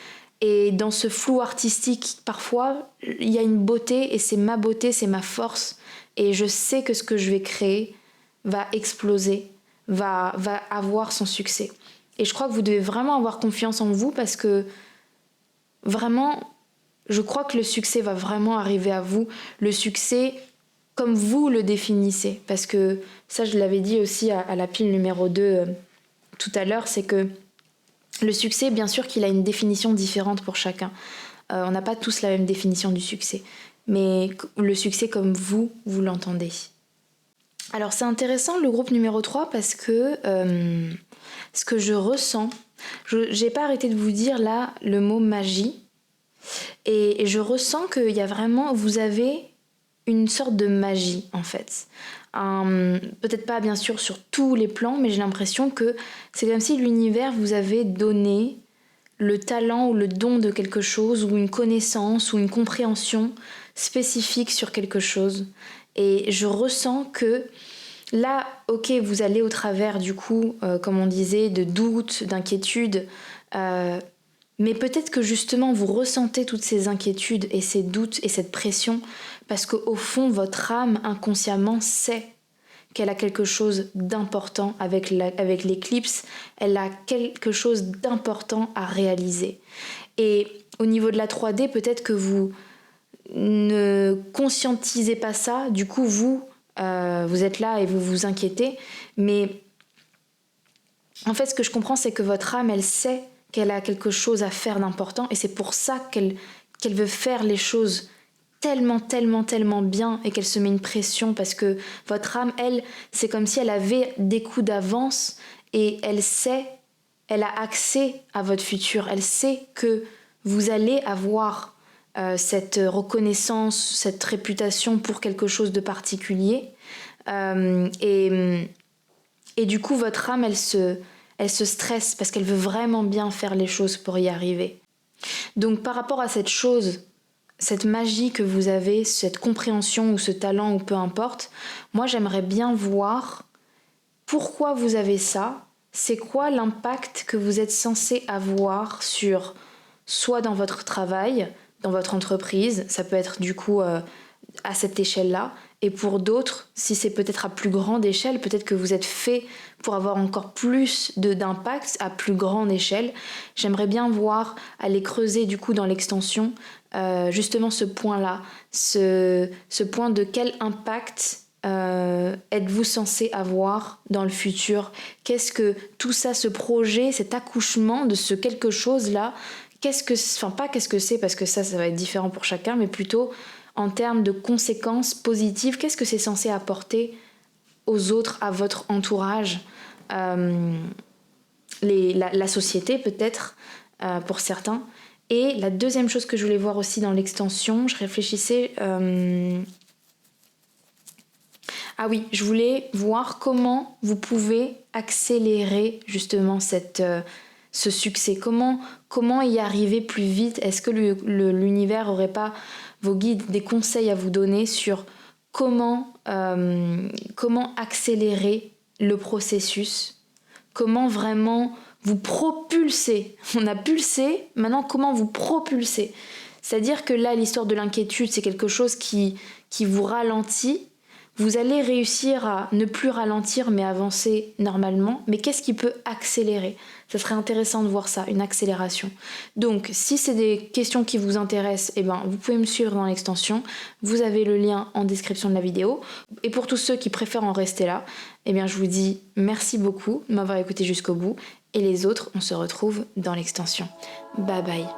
et dans ce flou artistique parfois il y a une beauté, et c'est ma beauté, c'est ma force, et je sais que ce que je vais créer va exploser, va avoir son succès. Et je crois que vous devez vraiment avoir confiance en vous, parce que vraiment, je crois que le succès va vraiment arriver à vous. Le succès, comme vous le définissez. Parce que ça, je l'avais dit aussi à la pile numéro 2 tout à l'heure, c'est que le succès, bien sûr qu'il a une définition différente pour chacun. On n'a pas tous la même définition du succès. Mais le succès comme vous l'entendez. Alors c'est intéressant le groupe numéro 3 parce que ce que je ressens, j'ai pas arrêté de vous dire là le mot magie, et je ressens qu'il y a vraiment, vous avez une sorte de magie en fait. Peut-être pas bien sûr sur tous les plans, mais j'ai l'impression que c'est comme si l'univers vous avait donné le talent ou le don de quelque chose, ou une connaissance ou une compréhension spécifique sur quelque chose. Et je ressens que là, ok, vous allez au travers du coup, comme on disait, de doutes, d'inquiétudes, mais peut-être que justement vous ressentez toutes ces inquiétudes et ces doutes et cette pression parce qu'au fond, votre âme inconsciemment sait qu'elle a quelque chose d'important avec l'éclipse, elle a quelque chose d'important à réaliser. Et au niveau de la 3D, peut-être que vous ne conscientisez pas ça, du coup vous êtes là et vous vous inquiétez, mais en fait ce que je comprends, c'est que votre âme, elle sait qu'elle a quelque chose à faire d'important, et c'est pour ça qu'elle veut faire les choses tellement bien, et qu'elle se met une pression, parce que votre âme, elle, c'est comme si elle avait des coups d'avance, et elle sait, elle a accès à votre futur, elle sait que vous allez avoir cette reconnaissance, cette réputation pour quelque chose de particulier, et du coup votre âme, elle se stresse parce qu'elle veut vraiment bien faire les choses pour y arriver. Donc par rapport à cette chose, cette magie que vous avez, cette compréhension ou ce talent ou peu importe, moi j'aimerais bien voir pourquoi vous avez ça, c'est quoi l'impact que vous êtes censé avoir soit dans votre travail, dans votre entreprise, ça peut être du coup à cette échelle-là. Et pour d'autres, si c'est peut-être à plus grande échelle, peut-être que vous êtes fait pour avoir encore plus d'impact à plus grande échelle. J'aimerais bien voir, aller creuser du coup dans l'extension, justement ce point-là, ce point de quel impact êtes-vous censé avoir dans le futur? Qu'est-ce que tout ça, ce projet, cet accouchement de ce quelque chose-là, qu'est-ce que c'est, parce que ça va être différent pour chacun, mais plutôt en termes de conséquences positives, qu'est-ce que c'est censé apporter aux autres, à votre entourage, la société peut-être, pour certains. Et la deuxième chose que je voulais voir aussi dans l'extension, je réfléchissais... Ah oui, je voulais voir comment vous pouvez accélérer justement ce succès. Comment y arriver plus vite? Est-ce que l'univers n'aurait pas, vos guides, des conseils à vous donner sur comment accélérer le processus? Comment vraiment vous propulser? On a pulsé, maintenant comment vous propulser? C'est-à-dire que là, l'histoire de l'inquiétude, c'est quelque chose qui vous ralentit. Vous allez réussir à ne plus ralentir mais avancer normalement. Mais qu'est-ce qui peut accélérer? Ça serait intéressant de voir ça, une accélération. Donc, si c'est des questions qui vous intéressent, eh ben, vous pouvez me suivre dans l'extension. Vous avez le lien en description de la vidéo. Et pour tous ceux qui préfèrent en rester là, eh bien, je vous dis merci beaucoup de m'avoir écouté jusqu'au bout. Et les autres, on se retrouve dans l'extension. Bye bye.